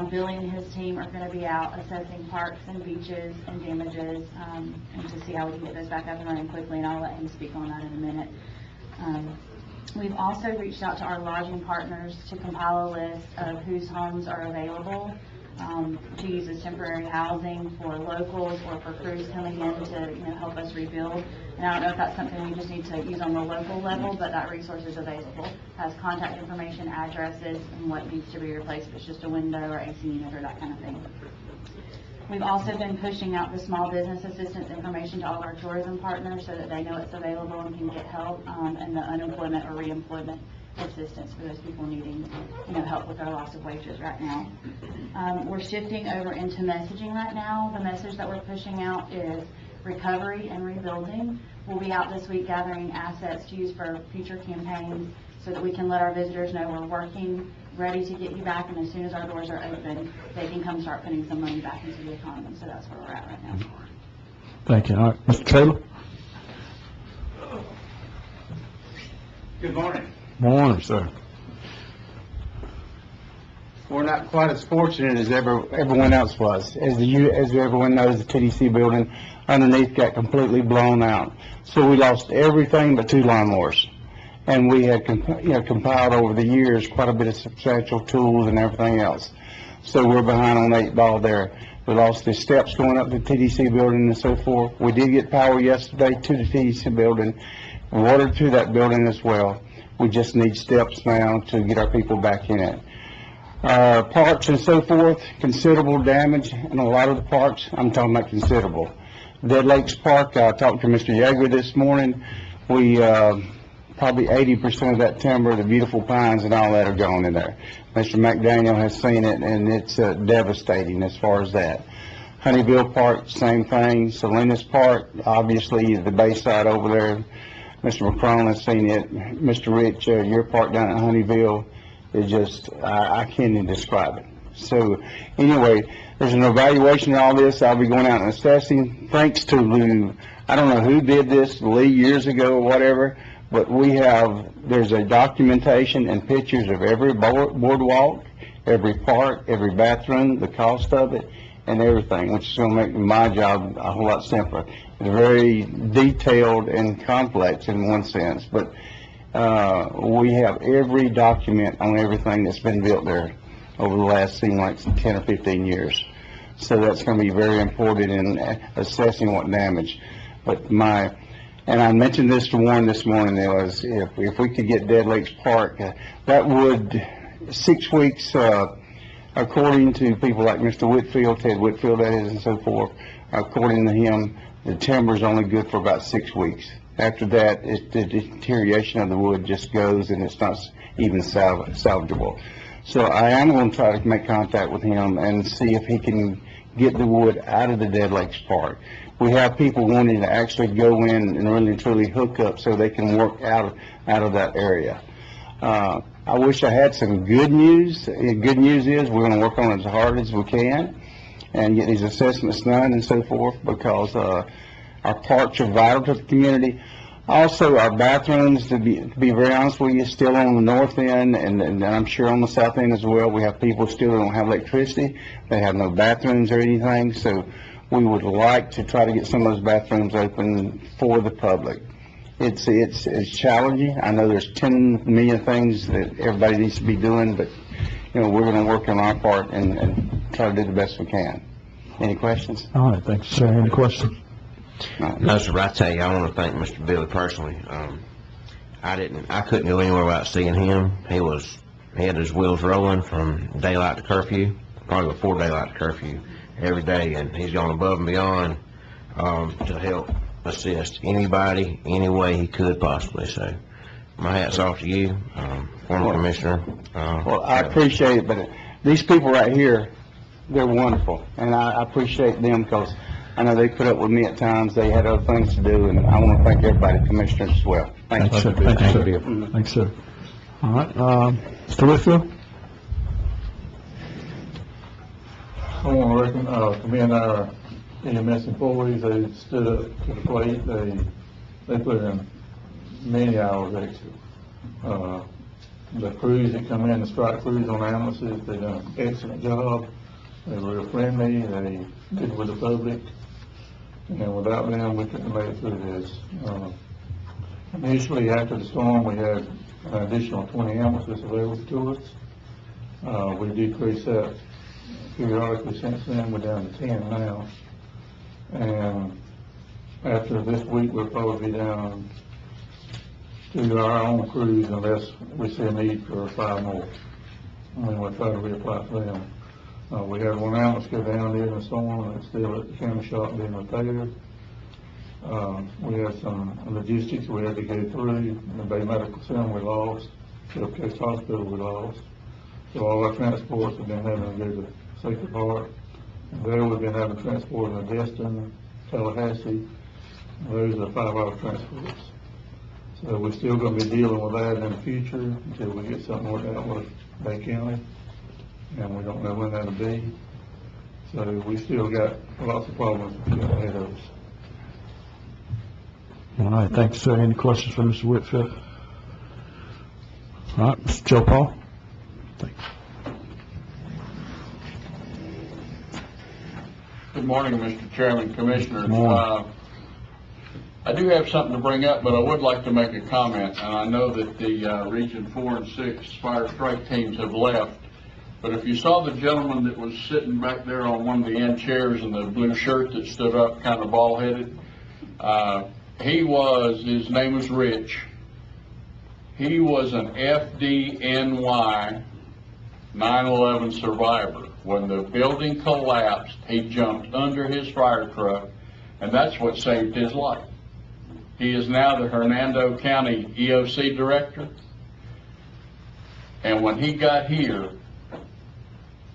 Billy and his team are going to be out assessing parks and beaches and damages, and to see how we can get those back up and running quickly, and I'll let him speak on that in a minute. We've also reached out to our lodging partners to compile a list of whose homes are available to use as temporary housing for locals or for crews coming in to help us rebuild. And I don't know if that's something we just need to use on the local level, but that resource is available. Has contact information, addresses, and what needs to be replaced if it's just a window or AC unit or that kind of thing. We've also been pushing out the small business assistance information to all our tourism partners so that they know it's available and can get help, and the unemployment or reemployment assistance for those people needing, help with their loss of wages right now. We're shifting over into messaging right now. The message that we're pushing out is recovery and rebuilding. We'll be out this week gathering assets to use for future campaigns so that we can let our visitors know we're working, ready to get you back, and as soon as our doors are open, they can come start putting some money back into the economy. So that's where we're at right now. Thank you. All right, Mr. Taylor? Good morning. Morning, sir. We're not quite as fortunate as everyone else was. As everyone knows, the TDC building underneath got completely blown out. So we lost everything but 2 lawnmowers. And we had compiled over the years quite a bit of substantial tools and everything else. So we're behind on 8 ball there. We lost the steps going up to the TDC building and so forth. We did get power yesterday to the TDC building, water to that building as well. We just need steps now to get our people back in it. Parks and so forth, considerable damage in a lot of the parks. I'm talking about considerable. Dead Lakes Park, I talked to Mr. Yeager this morning. We probably 80% of that timber, the beautiful pines and all that are gone in there. Mr. McDaniel has seen it, and it's devastating as far as that. Honeyville Park, same thing. Salinas Park, obviously the bayside over there. Mr. McCrone has seen it. Mr. Rich, your park down at Honeyville is just, I can't even describe it. So anyway, there's an evaluation of all this. I'll be going out and assessing. Thanks to Lou, I don't know who did this, Lee years ago or whatever, but there's a documentation and pictures of every boardwalk, every park, every bathroom, the cost of it, and everything, which is going to make my job a whole lot simpler. It's very detailed and complex in one sense, but we have every document on everything that's been built there over the last, seemed like 10 or 15 years. So that's going to be very important in assessing what damage. But and I mentioned this to Warren this morning, if we could get Dead Lakes Park, that would, 6 weeks, according to people like Mr. Whitfield, Ted Whitfield that is, and so forth, according to him, the timber's only good for about 6 weeks. After that, the deterioration of the wood just goes, and it's not even salvageable. So I am going to try to make contact with him and see if he can get the wood out of the Dead Lakes Park. We have people wanting to actually go in and really truly hook up so they can work out of that area. I wish I had some good news. The good news is we're going to work on it as hard as we can and get these assessments done and so forth, because our parks are vital to the community. Also, our bathrooms, to be very honest with you, still on the north end, and I'm sure on the south end as well. We have people still that don't have electricity. They have no bathrooms or anything, so we would like to try to get some of those bathrooms open for the public. It's challenging. I know there's 10 million things that everybody needs to be doing, but, you know, we're gonna work on our part and try to do the best we can. Any questions? All right, thanks, sir. Any questions? No, sir, I tell you, I want to thank Mr. Billy personally. I couldn't go anywhere without seeing him. He had his wheels rolling from daylight to curfew, probably before daylight to curfew, every day, and he's gone above and beyond to help assist anybody, any way he could possibly. So, my hat's off to you, former commissioner. Well, I appreciate it, but these people right here, they're wonderful, and I appreciate them because I know they put up with me at times. They had other things to do, and I want to thank everybody, commissioners as well. Thank you. Thank you, sir. Thanks, sir. All right, Mr. Whitfield? I want to commend our EMS employees. They stood up to the plate. They put in many hours extra. The crews that come in, the strike crews on ambulances, they done an excellent job. They were real friendly. They did with the public. And without them, we couldn't have made it through this. Initially, after the storm, we had an additional 20 ambulances available to us. We decreased that periodically since then. We're down to 10 now. And after this week, we'll probably be down to our own crews unless we see a need for 5 more. And then we'll try to reapply for them. We had one ambulance go down during the storm, and it's still at the county shop being repaired. We had some logistics we had to go through. The Bay Medical Center we lost. Shipcase Hospital we lost. So all our transports have been having to go to Sacred Heart. And there we've been having transport in Destin, Tallahassee. Those are 5-hour transports. So we're still going to be dealing with that in the future until we get something worked out with Bay County. And we don't know when that'll be. So we still got lots of problems ahead of us. All right, thank you, sir. Any questions for Mr. Whitfield? All right, Mr. Joe Paul? Thank you. Good morning, Mr. Chairman, Commissioners. Good morning. I do have something to bring up, but I would like to make a comment. And I know that the Region 4 and 6 fire strike teams have left. But if you saw the gentleman that was sitting back there on one of the end chairs in the blue shirt that stood up kind of bald-headed, his name was Rich. He was an FDNY 9/11 survivor. When the building collapsed, he jumped under his fire truck, and that's what saved his life. He is now the Hernando County EOC director. And when he got here,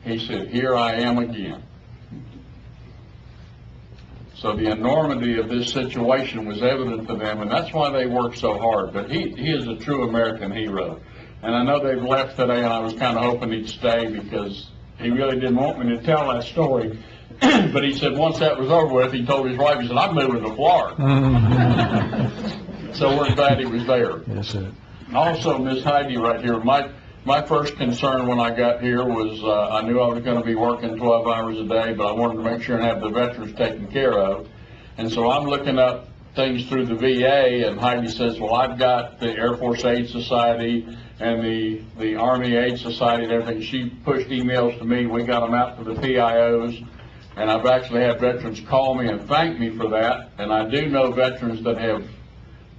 he said, "Here I am again." So the enormity of this situation was evident to them, and that's why they work so hard. But he is a true American hero. And I know they've left today, and I was kind of hoping he'd stay because he really didn't want me to tell that story. But he said once that was over with, he told his wife, he said, "I'm moving to Florida." So we're glad he was there. Yes, sir. Also, Miss Heidi right here, my first concern when I got here was I knew I was going to be working 12 hours a day, but I wanted to make sure and have the veterans taken care of. And so I'm looking up things through the VA, and Heidi says, "Well, I've got the Air Force Aid Society and the Army Aid Society and everything." She pushed emails to me. We got them out to the PIOs, and I've actually had veterans call me and thank me for that. And I do know veterans that have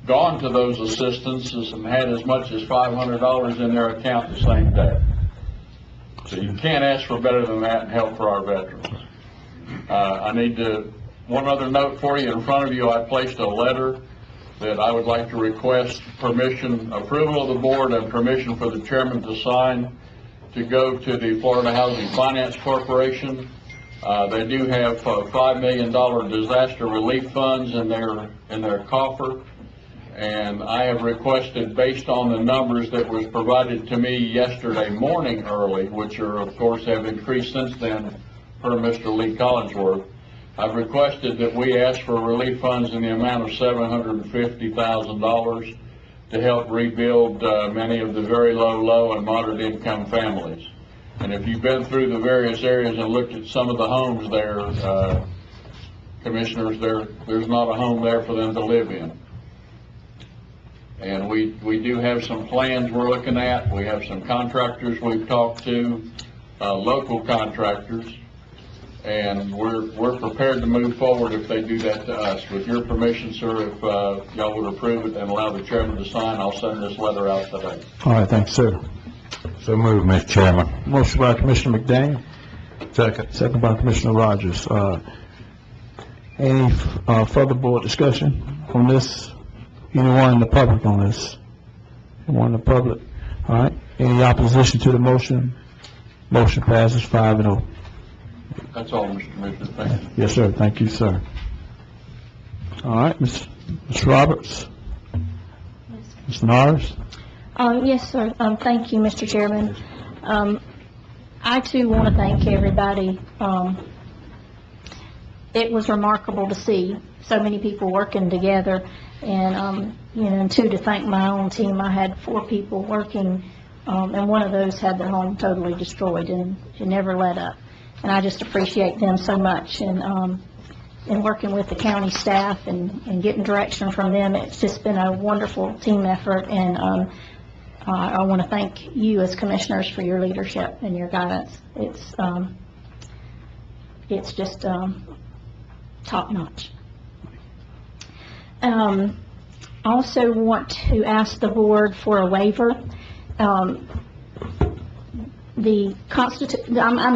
gone to those assistances and had as much as $500 in their account the same day. So you can't ask for better than that and help for our veterans. One other note for you. In front of you, I placed a letter that I would like to request approval of the board and permission for the chairman to sign to go to the Florida Housing Finance Corporation. They do have $5 million disaster relief funds in their coffer. And I have requested, based on the numbers that was provided to me yesterday morning early, which are, of course, have increased since then per Mr. Lee Collinsworth, I've requested that we ask for relief funds in the amount of $750,000 to help rebuild many of the very low and moderate income families. And if you've been through the various areas and looked at some of the homes there, commissioners, there's not a home there for them to live in. And we do have some plans we're looking at. We have some contractors we've talked to, local contractors, and we're prepared to move forward if they do that to us. With your permission, sir, if y'all would approve it and allow the chairman to sign, I'll send this letter out today. All right, thanks, sir. So moved, Mr. Chairman. Motion by Commissioner McDaniel, Second. second by Commissioner Rogers. Any further board discussion on this? Anyone in the public on this? Anyone in the public? All right, any opposition to the motion? Motion passes 5-0. That's all, Mr. Commissioner. Thank you. Yes, sir, thank you, sir. All right, Ms. Roberts? Ms. Norris? Yes, sir. Thank you, Mr. Chairman. I too want to thank everybody. It was remarkable to see so many people working together, and and two, to thank my own team. I had 4 people working, and one of those had their home totally destroyed, and she never let up. And I just appreciate them so much, and working with the county staff and getting direction from them. It's just been a wonderful team effort, and I want to thank you as commissioners for your leadership and your guidance. It's just top notch. Also want to ask the board for a waiver. I'm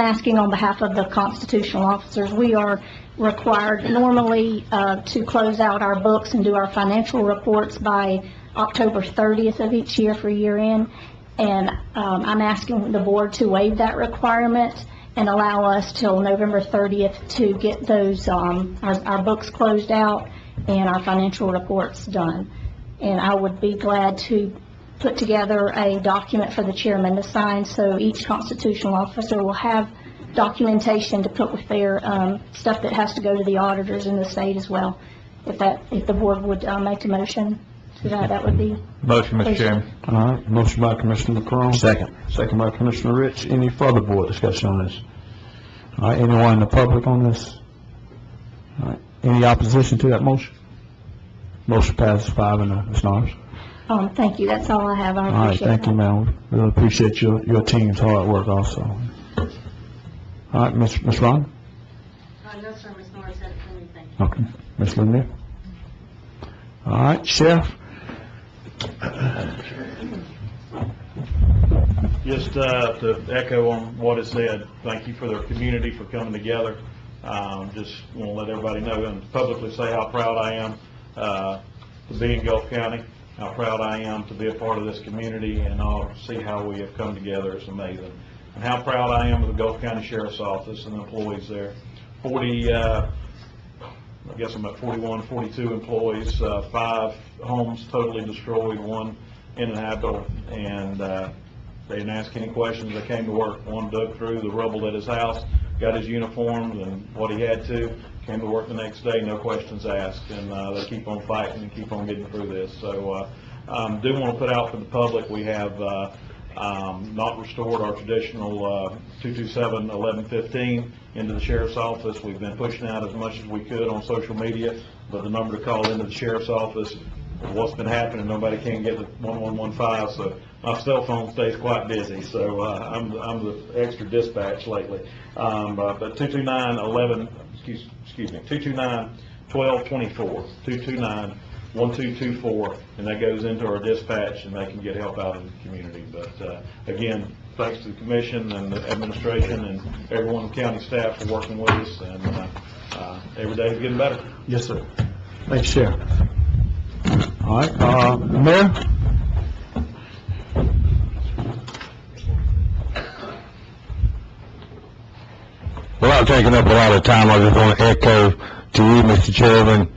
asking on behalf of the constitutional officers. We are required normally to close out our books and do our financial reports by October 30th of each year for year end, and I'm asking the board to waive that requirement and allow us till November 30th to get those our books closed out and our financial reports done. And I would be glad to put together a document for the chairman to sign, so each constitutional officer will have documentation to put with their stuff that has to go to the auditors in the state as well. If the board would make a motion to that would be... Motion, Mr. Chairman. All right, motion by Commissioner McCrone. Second. Second by Commissioner Rich. Any further board discussion on this? All right, anyone in the public on this? All right, any opposition to that motion? Motion passes 5-0. Ms. Norris? Thank you. That's all I have. I All right, appreciate thank you, that. ma'am. We really appreciate your team's hard work also. All right, Ms. Ron? No, sir, Ms. Norris said it for me, thank Okay. Ms. Lanier? All right, Sheriff? Just to echo on what is said, thank you for the community for coming together. Just want to let everybody know and publicly say how proud I am to be in Gulf County, how proud I am to be a part of this community, and I'll see how we have come together. It's amazing. And how proud I am of the Gulf County Sheriff's Office and the employees there. I guess I'm at 41, 42 employees, 5 homes totally destroyed, 1 inhabitable, and they didn't ask any questions. They came to work. One dug through the rubble at his house, got his uniforms and what he had to, came to work the next day, no questions asked, and they keep on fighting and keep on getting through this. So do want to put out for the public, we have not restored our traditional 227-1115 into the sheriff's office. We've been pushing out as much as we could on social media, but the number to call into the sheriff's office, what's been happening, nobody can get the 1115, so my cell phone stays quite busy, so I'm the extra dispatch lately. But 229-1224, 229-1224, and that goes into our dispatch, and they can get help out in the community. But again, thanks to the commission and the administration and everyone in the county staff for working with us, and every day is getting better. Yes, sir. Thanks, Sheriff. All right, Mayor? Without taking up a lot of time, I just want to echo to you, Mr. Chairman,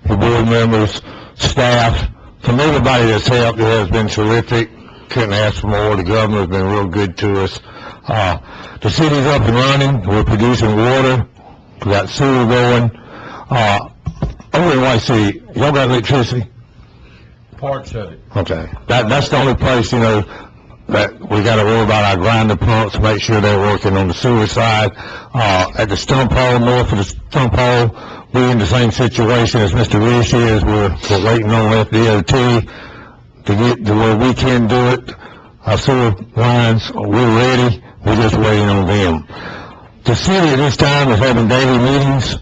the board members, staff, from everybody that's helped. It has been terrific. Couldn't ask for more. The governor has been real good to us. The city's up and running. We're producing water. We got sewer going. Over in White City, y'all got electricity? Parts of it. Okay. That's the only place, that we got to worry about our grinder pumps, make sure they're working on the sewer side. At the stump hole, north of the stump hole, we're in the same situation as Mr. Rish is. We're waiting on FDOT. to get to where we can do it. Our sewer lines, we're ready, we're just waiting on them. The city at this time is having daily meetings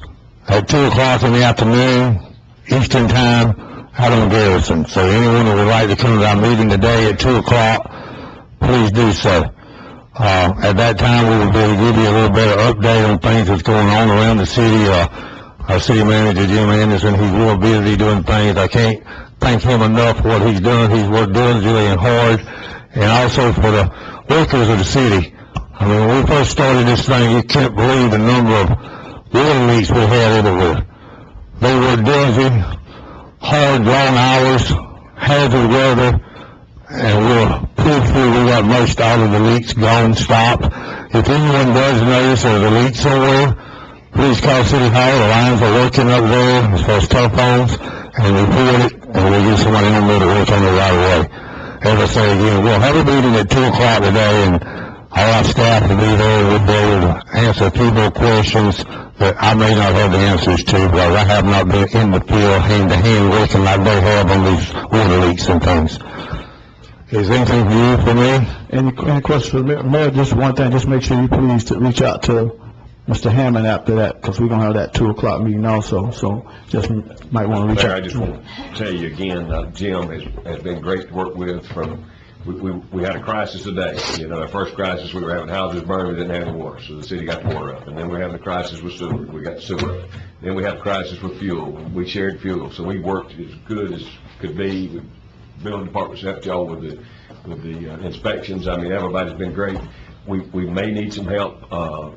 at 2 o'clock in the afternoon, Eastern Time, out on Garrison. So anyone who would like to come to our meeting today at 2 o'clock, please do so. At that time, we will be able to give you a little better update on things that's going on around the city. Our city manager, Jim Anderson, he's real busy doing things. I can't thank him enough for what he's done. He's worked diligently and hard, and also for the workers of the city. I mean, when we first started this thing, you can't believe the number of water leaks we had everywhere. They were diligent, hard, long hours, hazard weather, and we're pretty sure we got most all of the leaks gone, stopped. If anyone does notice there's a leak somewhere, please call City Hall. The lines are working up there as far as telephones, and report it, and we'll get somebody in there to work on it right away. As I say again, we'll have a meeting at 2 o'clock today, and all our staff will be there, and we'll be able to answer a few more questions that I may not have the answers to, because I have not been in the field hand-to-hand working like they have on these water leaks and things. Is there anything for you for me? Any questions for the mayor? Just one thing, just make sure you please to reach out to Mr. Hammond after that, because we're going to have that 2 o'clock meeting also, so just might want to reach Mayor, out. I just want to tell you again, Jim has been great to work with from, we had a crisis today. You know, our first crisis, we were having houses burned, we didn't have any water, so the city got the water up. And then we're having a crisis with sewer, we got the sewer up. Then we had a crisis with fuel, we shared fuel, so we worked as good as could be. The building department's helped y'all with the inspections. I mean, everybody's been great. We may need some help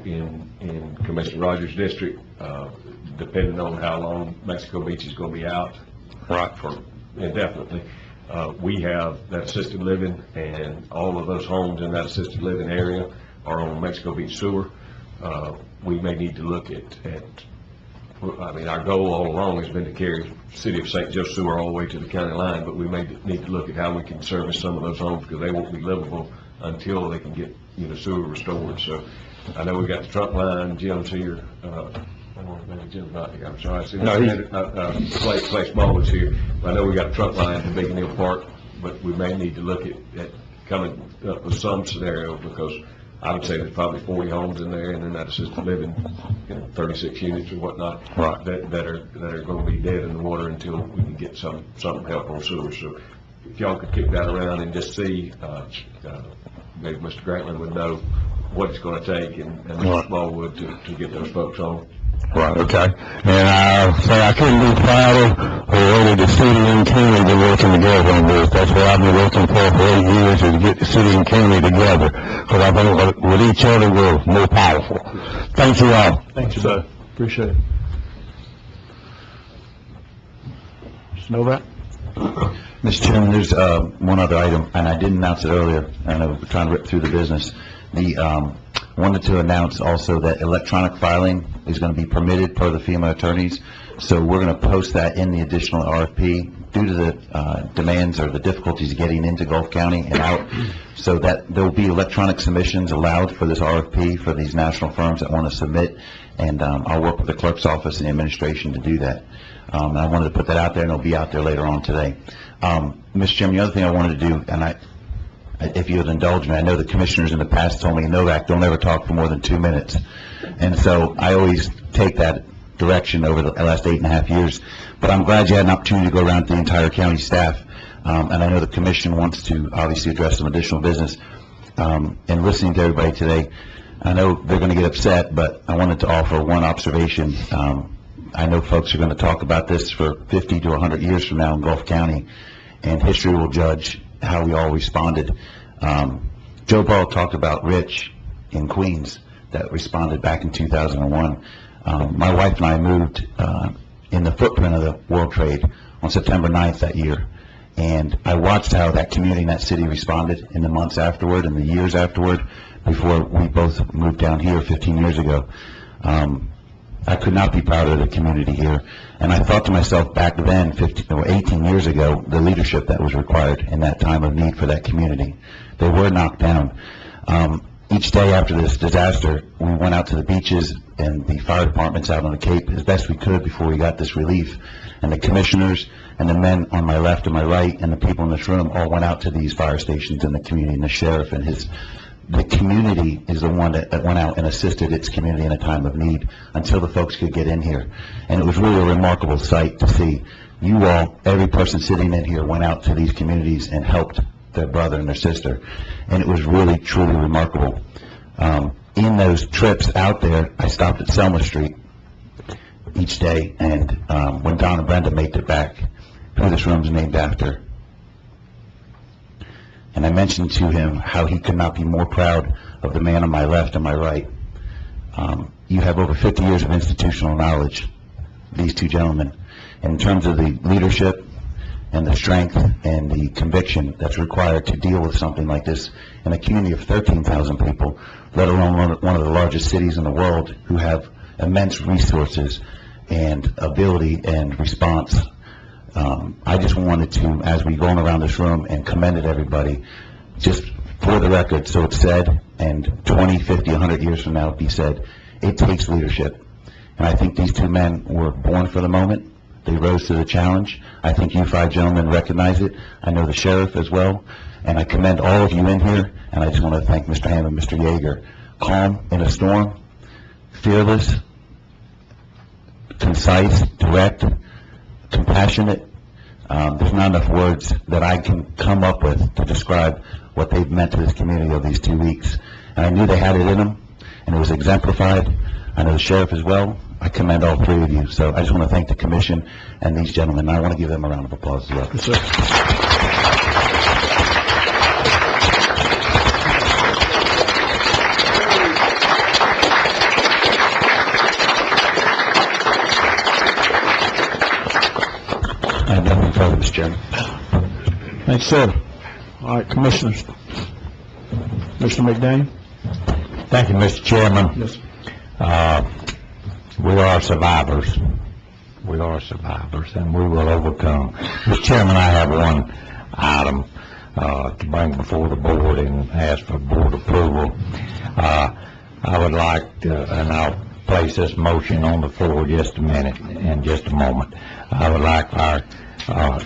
in Commissioner Rogers' district, depending on how long Mexico Beach is going to be out. Right. For indefinitely. We have that assisted living, and all of those homes in that assisted living area are on Mexico Beach sewer. We may need to look at I mean, our goal all along has been to carry City of St. Joe sewer all the way to the county line, but we may need to look at how we can service some of those homes, because they won't be livable until they can get, you know, sewer restored. So I know we got the trunk line, Jim's here, maybe Jim's not here, I'm sorry. I see Clay Smallwood's here. I know we got a trunk line to Beacon Hill Park, but we may need to look at coming up with some scenario, because I would say there's probably 40 homes in there, and then that assisted living, you know, 36 units or whatnot, right, that are going to be dead in the water until we can get some help on sewer. So if y'all could kick that around and just see, maybe Mr. Grantland would know what it's going to take, and Mr. Smallwood to get those folks on. Right, okay. And I couldn't be prouder of the way the city and county been working together on this. That's what I've been working for 8 years, is to get the city and county together. Because I think with each other, we're more powerful. Thank you all. Thank you, sir. Appreciate it. Mr. Novak? Mr. Chairman, there's one other item, and I didn't announce it earlier. I know we're trying to rip through the business. Wanted to announce also that electronic filing is going to be permitted per the FEMA attorneys. So we're going to post that in the additional RFP due to the demands or the difficulties getting into Gulf County and out, so that there will be electronic submissions allowed for this RFP for these national firms that want to submit. And I'll work with the clerk's office and the administration to do that. And I wanted to put that out there, and it'll be out there later on today. Mr. Chairman, the other thing I wanted to do, and if you would indulge me, I know the commissioners in the past told me, Novak, don't ever talk for more than 2 minutes. And so I always take that direction over the last 8.5 years. But I'm glad you had an opportunity to go around to the entire county staff. And I know the commission wants to obviously address some additional business. And listening to everybody today, I know they're going to get upset, but I wanted to offer one observation. I know folks are going to talk about this for 50 to 100 years from now in Gulf County, and history will judge how we all responded. Joe Ball talked about Rich in Queens that responded back in 2001. My wife and I moved in the footprint of the World Trade on September 9th that year, and I watched how that community and that city responded in the months afterward and the years afterward before we both moved down here 15 years ago. I could not be prouder of the community here. And I thought to myself back then, 18 years ago, the leadership that was required in that time of need for that community. They were knocked down. Each day after this disaster, we went out to the beaches and the fire departments out on the Cape as best we could before we got this relief. And the commissioners and the men on my left and my right and the people in this room all went out to these fire stations in the community, and the sheriff and the community is the one that went out and assisted its community in a time of need until the folks could get in here. And it was really a remarkable sight to see. You all, every person sitting in here went out to these communities and helped their brother and their sister. And it was really, truly remarkable. In those trips out there, I stopped at Selma Street each day, and when Don and Brenda made it back, who this room's named after, and I mentioned to him how he could not be more proud of the man on my left and my right. You have over 50 years of institutional knowledge, these two gentlemen. And in terms of the leadership and the strength and the conviction that's required to deal with something like this in a community of 13,000 people, let alone one of the largest cities in the world, who have immense resources and ability and response. I just wanted to, as we going around this room, and commended everybody, just for the record, so it's said, and 20, 50, 100 years from now it'll be said, it takes leadership. And I think these two men were born for the moment. They rose to the challenge. I think you five gentlemen recognize it. I know the sheriff as well. And I commend all of you in here, and I just want to thank Mr. Hammond, Mr. Yeager. Calm in a storm, fearless, concise, direct, compassionate. There's not enough words that I can come up with to describe what they've meant to this community over these 2 weeks. And I knew they had it in them, and it was exemplified. I know the sheriff as well. I commend all three of you. So I just want to thank the commission and these gentlemen. I want to give them a round of applause as well. Yes, sir. I have nothing further, Mr. Chairman. Thanks, sir. All right, commissioners. Commissioner McDaniel? Thank you, Mr. Chairman. Yes. We are survivors. We are survivors, and we will overcome. Mr. Chairman, I have one item to bring before the board and ask for board approval. I would like to, and I'll place this motion on the floor just a minute, in just a moment. I would like our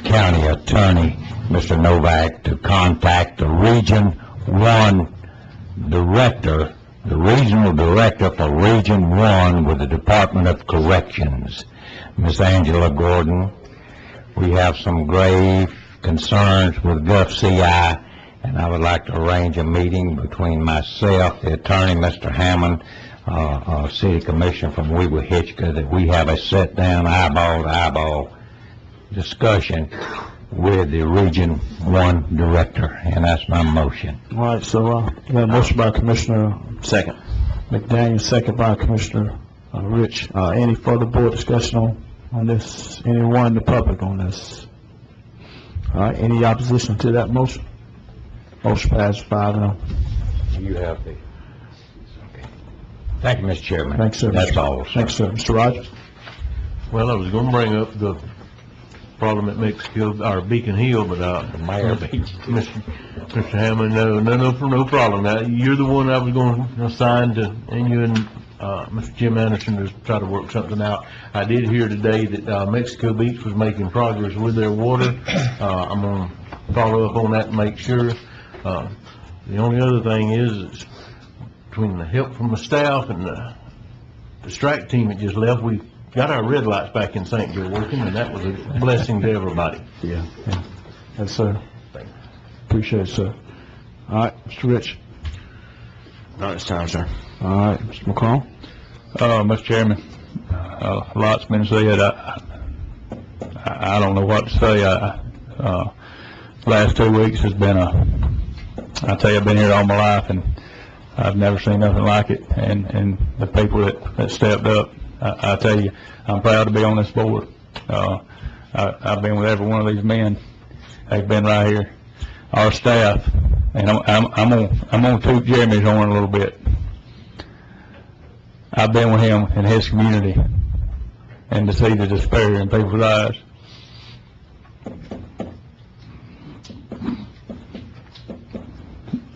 county attorney, Mr. Novak, to contact the Region 1 director, the regional director for Region 1 with the Department of Corrections, Ms. Angela Gordon. We have some grave concerns with Gulf CI, and I would like to arrange a meeting between myself, the attorney, Mr. Hammond, City Commissioner from Weaver Hitchcock, that we have a sit-down, eyeball-to-eyeball discussion with the Region 1 director, and that's my motion. All right, so we got a motion by Commissioner Second. McDaniel, second by Commissioner Rich. Any further board discussion on this? Anyone in the public on this? All right, any opposition to that motion? Motion passes 5-0. You have the... Thank you, Mr. Chairman. Thanks, sir. That's all, sir. Thanks, sir. Mr. Rogers? Well, I was gonna bring up the problem at Mexico, or Beacon Hill, but, Mr. Hammond, no problem. Now, you're the one I was gonna assign to, and you and, Mr. Jim Anderson to try to work something out. I did hear today that, Mexico Beach was making progress with their water. I'm gonna follow up on that and make sure. The only other thing is between the help from the staff and the strike team that just left, we got our red lights back in St. Joe working, and that was a blessing to everybody. Yeah. Yes, sir. Appreciate it, sir. All right, Mr. Rich. Not this time, sir. All right, Mr. McCall. Mr. Chairman, a lot's been said. I don't know what to say. Last 2 weeks has been I tell you, I've been here all my life, and I've never seen nothing like it. And the people that stepped up, I tell you, I'm proud to be on this board. I've been with every one of these men. They've been right here. Our staff, and I'm gonna toot Jeremy's horn a little bit. I've been with him in his community, and to see the despair in people's eyes.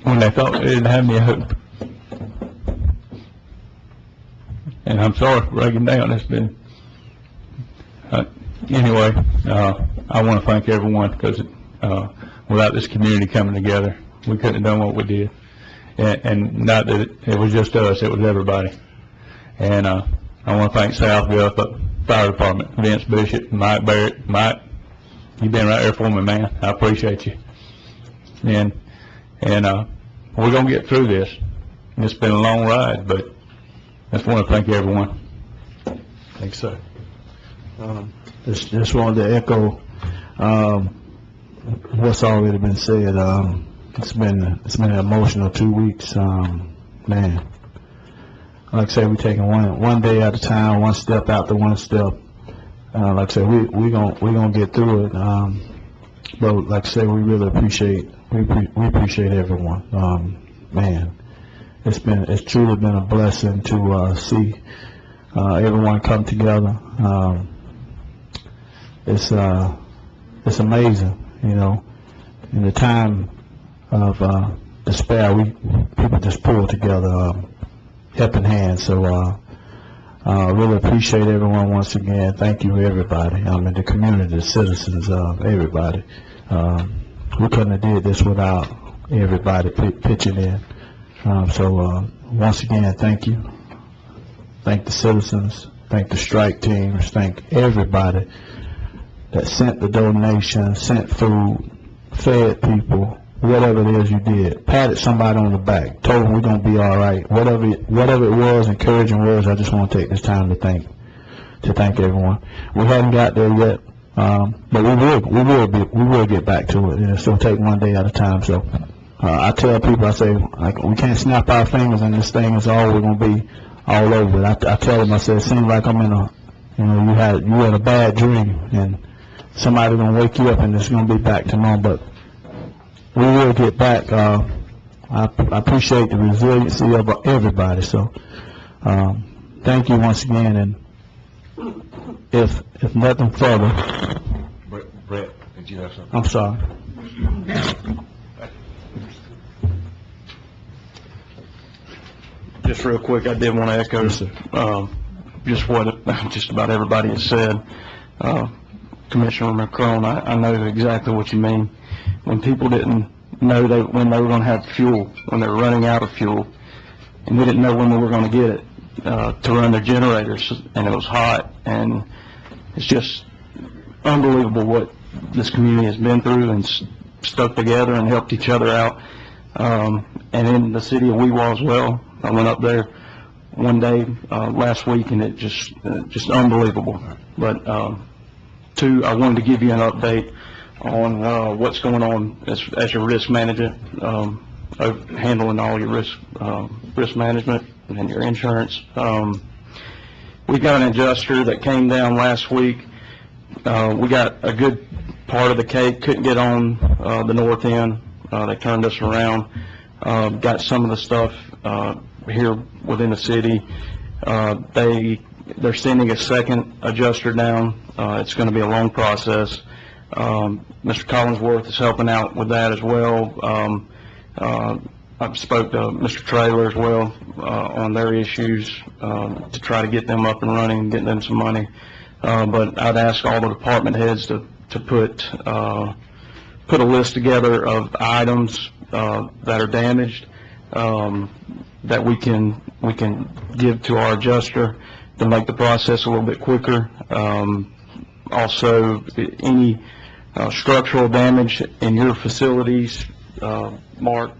When they thought they didn't have any hope, And I'm sorry for breaking down. It's been, anyway, I want to thank everyone because without this community coming together, we couldn't have done what we did. And not that it was just us, it was everybody. And I want to thank South Gulf Fire Department, Vince Bishop, Mike Barrett. Mike, you've been right there for me, man. I appreciate you. And we're going to get through this. It's been a long ride, but I just want to thank everyone. Thanks, sir. Just wanted to echo what's already been said. It's been an emotional 2 weeks. Man, like I said, we're taking one day at a time, one step after one step. Like I said, we're gonna get through it. But like I said, we really appreciate everyone. Man, it's truly been a blessing to see everyone come together. It's amazing, you know. In the time of despair, people just pull together, helping hands. So really appreciate everyone once again. Thank you, everybody. The community, the citizens, everybody. We couldn't have did this without everybody pitching in. So once again, thank you. Thank the citizens. Thank the strike teams. Thank everybody that sent the donation, sent food, fed people, whatever it is you did. Patted somebody on the back, told them we're going to be all right. Whatever it was, encouraging words, I just want to take this time to thank everyone. We haven't got there yet, but we will get back to it. It's going to take one day at a time. So I tell people, I say, we can't snap our fingers and this thing is all we're going to be all over. I tell them, I say, it seems like I'm in a, you had a bad dream and somebody's going to wake you up and it's going to be back to normal. But we will get back. I appreciate the resiliency of everybody. So thank you once again. And if nothing further, Brett, did you have something? I'm sorry. Just real quick, I did want to echo just what just about everybody has said. Commissioner McCrone, I know exactly what you mean. When people didn't know when they were going to have fuel, when they were running out of fuel, and we didn't know when we were going to get it to run their generators, and it was hot, and it's just unbelievable what this community has been through and stuck together and helped each other out. And in the city of Weewa as well, I went up there one day last week, and it just unbelievable. But two, I wanted to give you an update on what's going on as your risk manager, handling all your risk management and your insurance. We got an adjuster that came down last week. We got a good part of the cake, couldn't get on the north end. They turned us around. Got some of the stuff here within the city. They're sending a second adjuster down. It's going to be a long process. Mr. Collinsworth is helping out with that as well. I spoke to Mr. Traylor as well on their issues to try to get them up and running and get them some money. But I'd ask all the department heads to put a list together of items that are damaged that we can give to our adjuster to make the process a little bit quicker. Also, any structural damage in your facilities, Mark,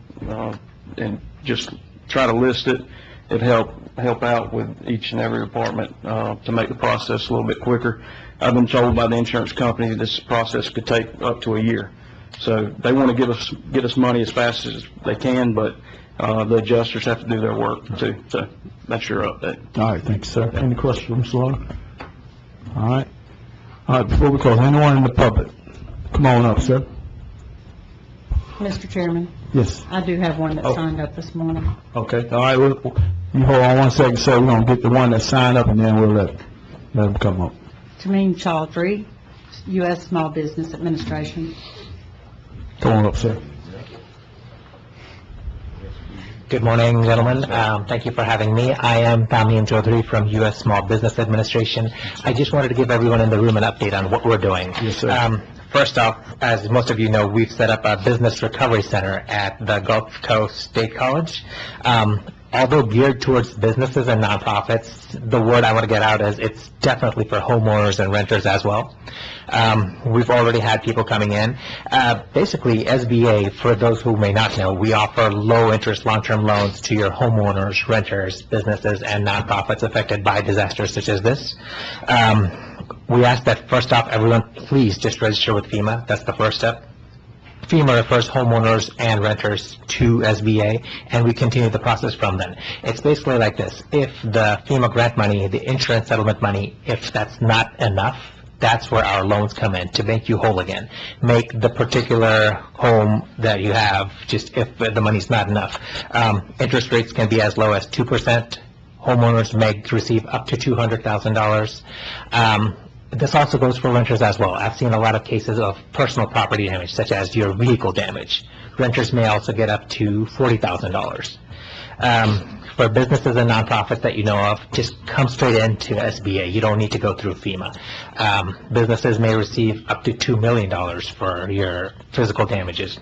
and just try to list it. It'd help out with each and every department to make the process a little bit quicker. I've been told by the insurance company this process could take up to a year. So they want to get us money as fast as they can, but the adjusters have to do their work too. So that's your update. All right, thanks, sir. Any questions from Mr. Slaughter? All right. Before we close, anyone in the public? Come on up, sir. Mr. Chairman? Yes. I do have one that signed up this morning. Okay. All right. You hold on one second, sir. We're going to get the one that signed up, and then we'll let them come up. Tameen Chaudhry, U.S. Small Business Administration. Come on up, sir. Good morning, gentlemen. Thank you for having me. I am Tamim Chaudhary from U.S. Small Business Administration. I just wanted to give everyone in the room an update on what we're doing. Yes, sir. First off, as most of you know, we've set up a business recovery center at the Gulf Coast State College. Although geared towards businesses and nonprofits, the word I want to get out is it's definitely for homeowners and renters as well. We've already had people coming in. Basically, SBA, for those who may not know, we offer low-interest, long-term loans to your homeowners, renters, businesses, and nonprofits affected by disasters such as this. We ask that, first off, everyone please just register with FEMA. That's the first step. FEMA refers homeowners and renters to SBA, and we continue the process from then. It's basically like this. If the FEMA grant money, the insurance settlement money, if that's not enough, that's where our loans come in, to make you whole again. Make the particular home that you have, just if the money's not enough. Interest rates can be as low as 2%. Homeowners may receive up to $200,000. This also goes for renters as well. I've seen a lot of cases of personal property damage, such as your vehicle damage. Renters may also get up to $40,000. For businesses and nonprofits that you know of, just come straight into SBA. You don't need to go through FEMA. Businesses may receive up to $2 million for your physical damages.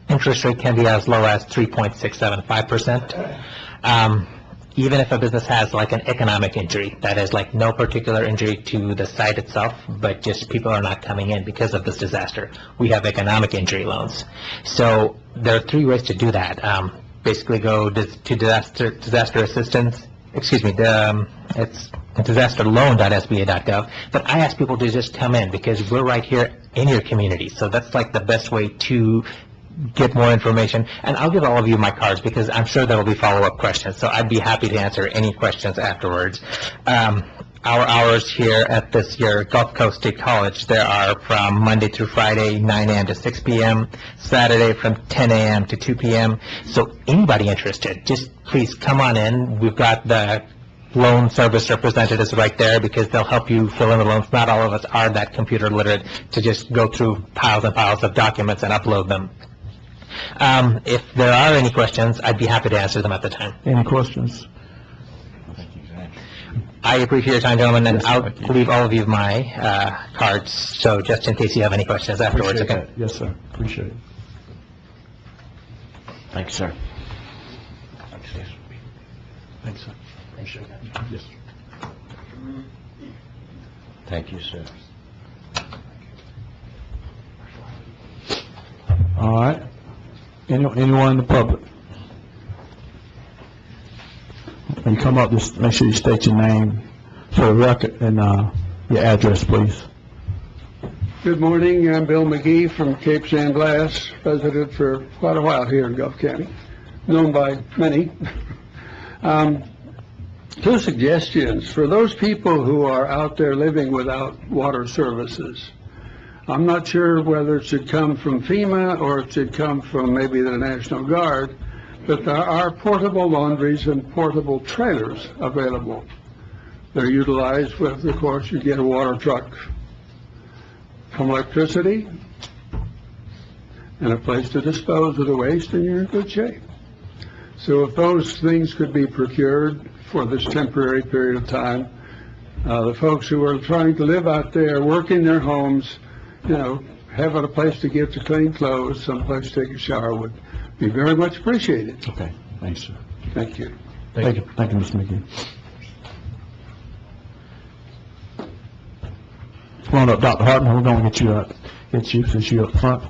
Interest rate can be as low as 3.675%. Even if a business has like an economic injury, that is like no particular injury to the site itself, but just people are not coming in because of this disaster, we have economic injury loans. So there are three ways to do that. Basically go to disaster assistance, it's disasterloan.sba.gov, but I ask people to just come in because we're right here in your community. So that's like the best way to get more information, and I'll give all of you my cards because I'm sure there will be follow-up questions, so I'd be happy to answer any questions afterwards. Our hours here at this year Gulf Coast State College, there are from Monday through Friday, 9 a.m. to 6 p.m., Saturday from 10 a.m. to 2 p.m., so anybody interested, just please come on in. We've got the loan service representatives right there because they'll help you fill in the loans. Not all of us are that computer literate to just go through piles and piles of documents and upload them. If there are any questions, I'd be happy to answer them at the time. Any questions? I appreciate your time, gentlemen, and I'll leave all of you my cards, so just in case you have any questions afterwards. Appreciate Okay. that. Yes, sir. Appreciate it. Thank you, sir. Thanks, sir. Appreciate it. Yes. Thank you, sir. All right. Anyone in the public? When you come up, just make sure you state your name for the record and your address, please. Good morning, I'm Bill McGee from Cape San Blas, resident for quite a while here in Gulf County, known by many. Two suggestions for those people who are out there living without water services. I'm not sure whether it should come from FEMA or it should come from maybe the National Guard, but there are portable laundries and portable trailers available. They're utilized with, of course, you get a water truck, some electricity, and a place to dispose of the waste, and you're in good shape. So if those things could be procured for this temporary period of time, the folks who are trying to live out there, work in their homes, having a place to get to clean clothes, some place to take a shower would be very much appreciated. Okay. Thanks, sir. Thank you. Thank you, Mr. McGee. Come on up, Dr. Hartman. We're going to get you since you're up front.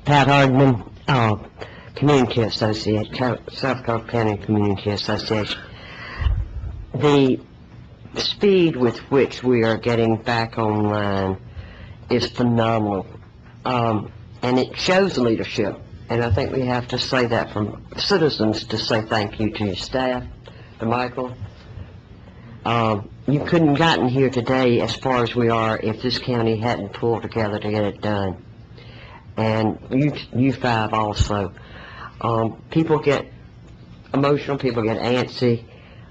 Pat Hardman, Community Association, South Gulf County Community Association. The speed with which we are getting back online is phenomenal, and it shows leadership, and I think we have to say that from citizens to say thank you to your staff, to Michael. You couldn't have gotten here today as far as we are if this county hadn't pulled together to get it done. And you five also. People get emotional, people get antsy.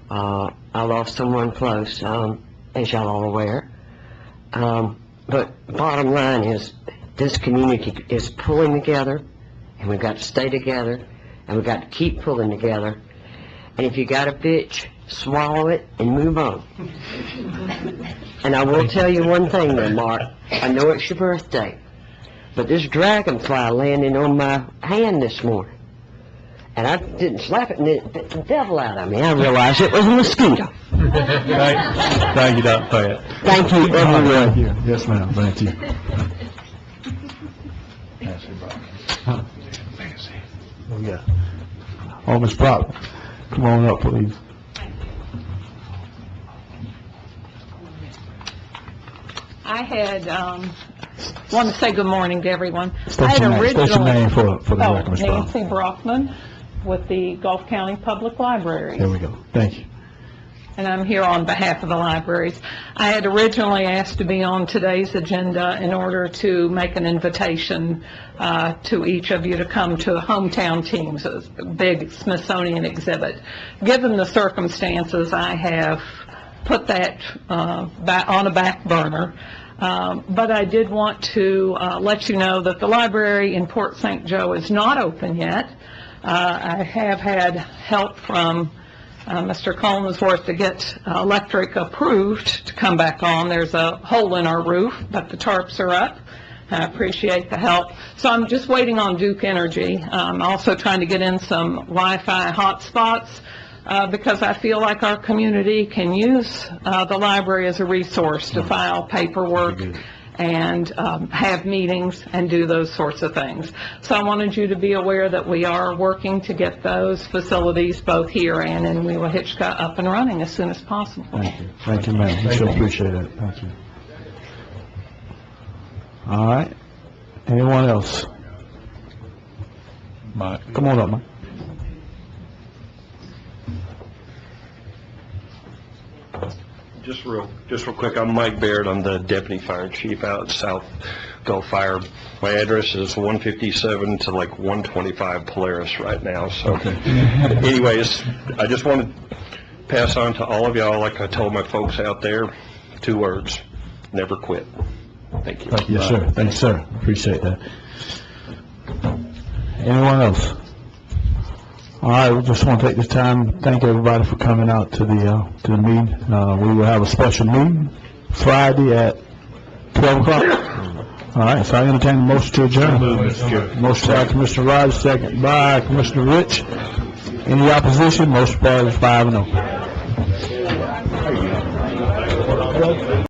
I lost someone close, as y'all are aware. But bottom line is, this community is pulling together. and we've got to stay together, and we've got to keep pulling together. And if you got a bitch, swallow it and move on. And I will tell you one thing though, Mark. I know it's your birthday, but this dragonfly landed on my hand this morning. And I didn't slap it, and it bit the devil out of me. I realized it was a mosquito. Thank you, Dr. Pat. Thank you, everyone. Thank you. Yes, ma'am, thank you. Oh, yeah. Oh, Ms. Brock, come on up, please. I had, wanted to say good morning to everyone. State your name for the record, Ms. Brock. Nancy Brockman with the Gulf County Public Libraries. There we go. Thank you. And I'm here on behalf of the libraries. I had originally asked to be on today's agenda in order to make an invitation to each of you to come to Hometown Teams, a big Smithsonian exhibit. Given the circumstances, I have put that on a back burner. But I did want to let you know that the library in Port St. Joe is not open yet. I have had help from Mr. Collinsworth to get electric approved to come back on. There's a hole in our roof, but the tarps are up. I appreciate the help. So I'm just waiting on Duke Energy. I'm also trying to get in some Wi-Fi hotspots because I feel like our community can use the library as a resource to file paperwork and have meetings and do those sorts of things. So I wanted you to be aware that we are working to get those facilities both here and in Wheeler Hitchcock up and running as soon as possible. Thank you. Thank you, ma'am. We sure appreciate it. Thank you. All right. Anyone else? Mike. Come on up, Mike. Just real quick, I'm Mike Baird. I'm the Deputy Fire Chief out at South Gulf Fire. My address is 157 to like 125 Polaris right now. So anyways, I just want to pass on to all of y'all, like I told my folks out there, 2 words: never quit. Thank you. Thank you, yes, sir. Thanks, sir. Appreciate that. Anyone else? All right, we just want to take this time to thank everybody for coming out to the meeting. We will have a special meeting Friday at 12 o'clock. All right, so I entertain the motion to adjourn. Motion by Commissioner Rogers, second by Commissioner Rich. Any opposition? Motion passes 5-0.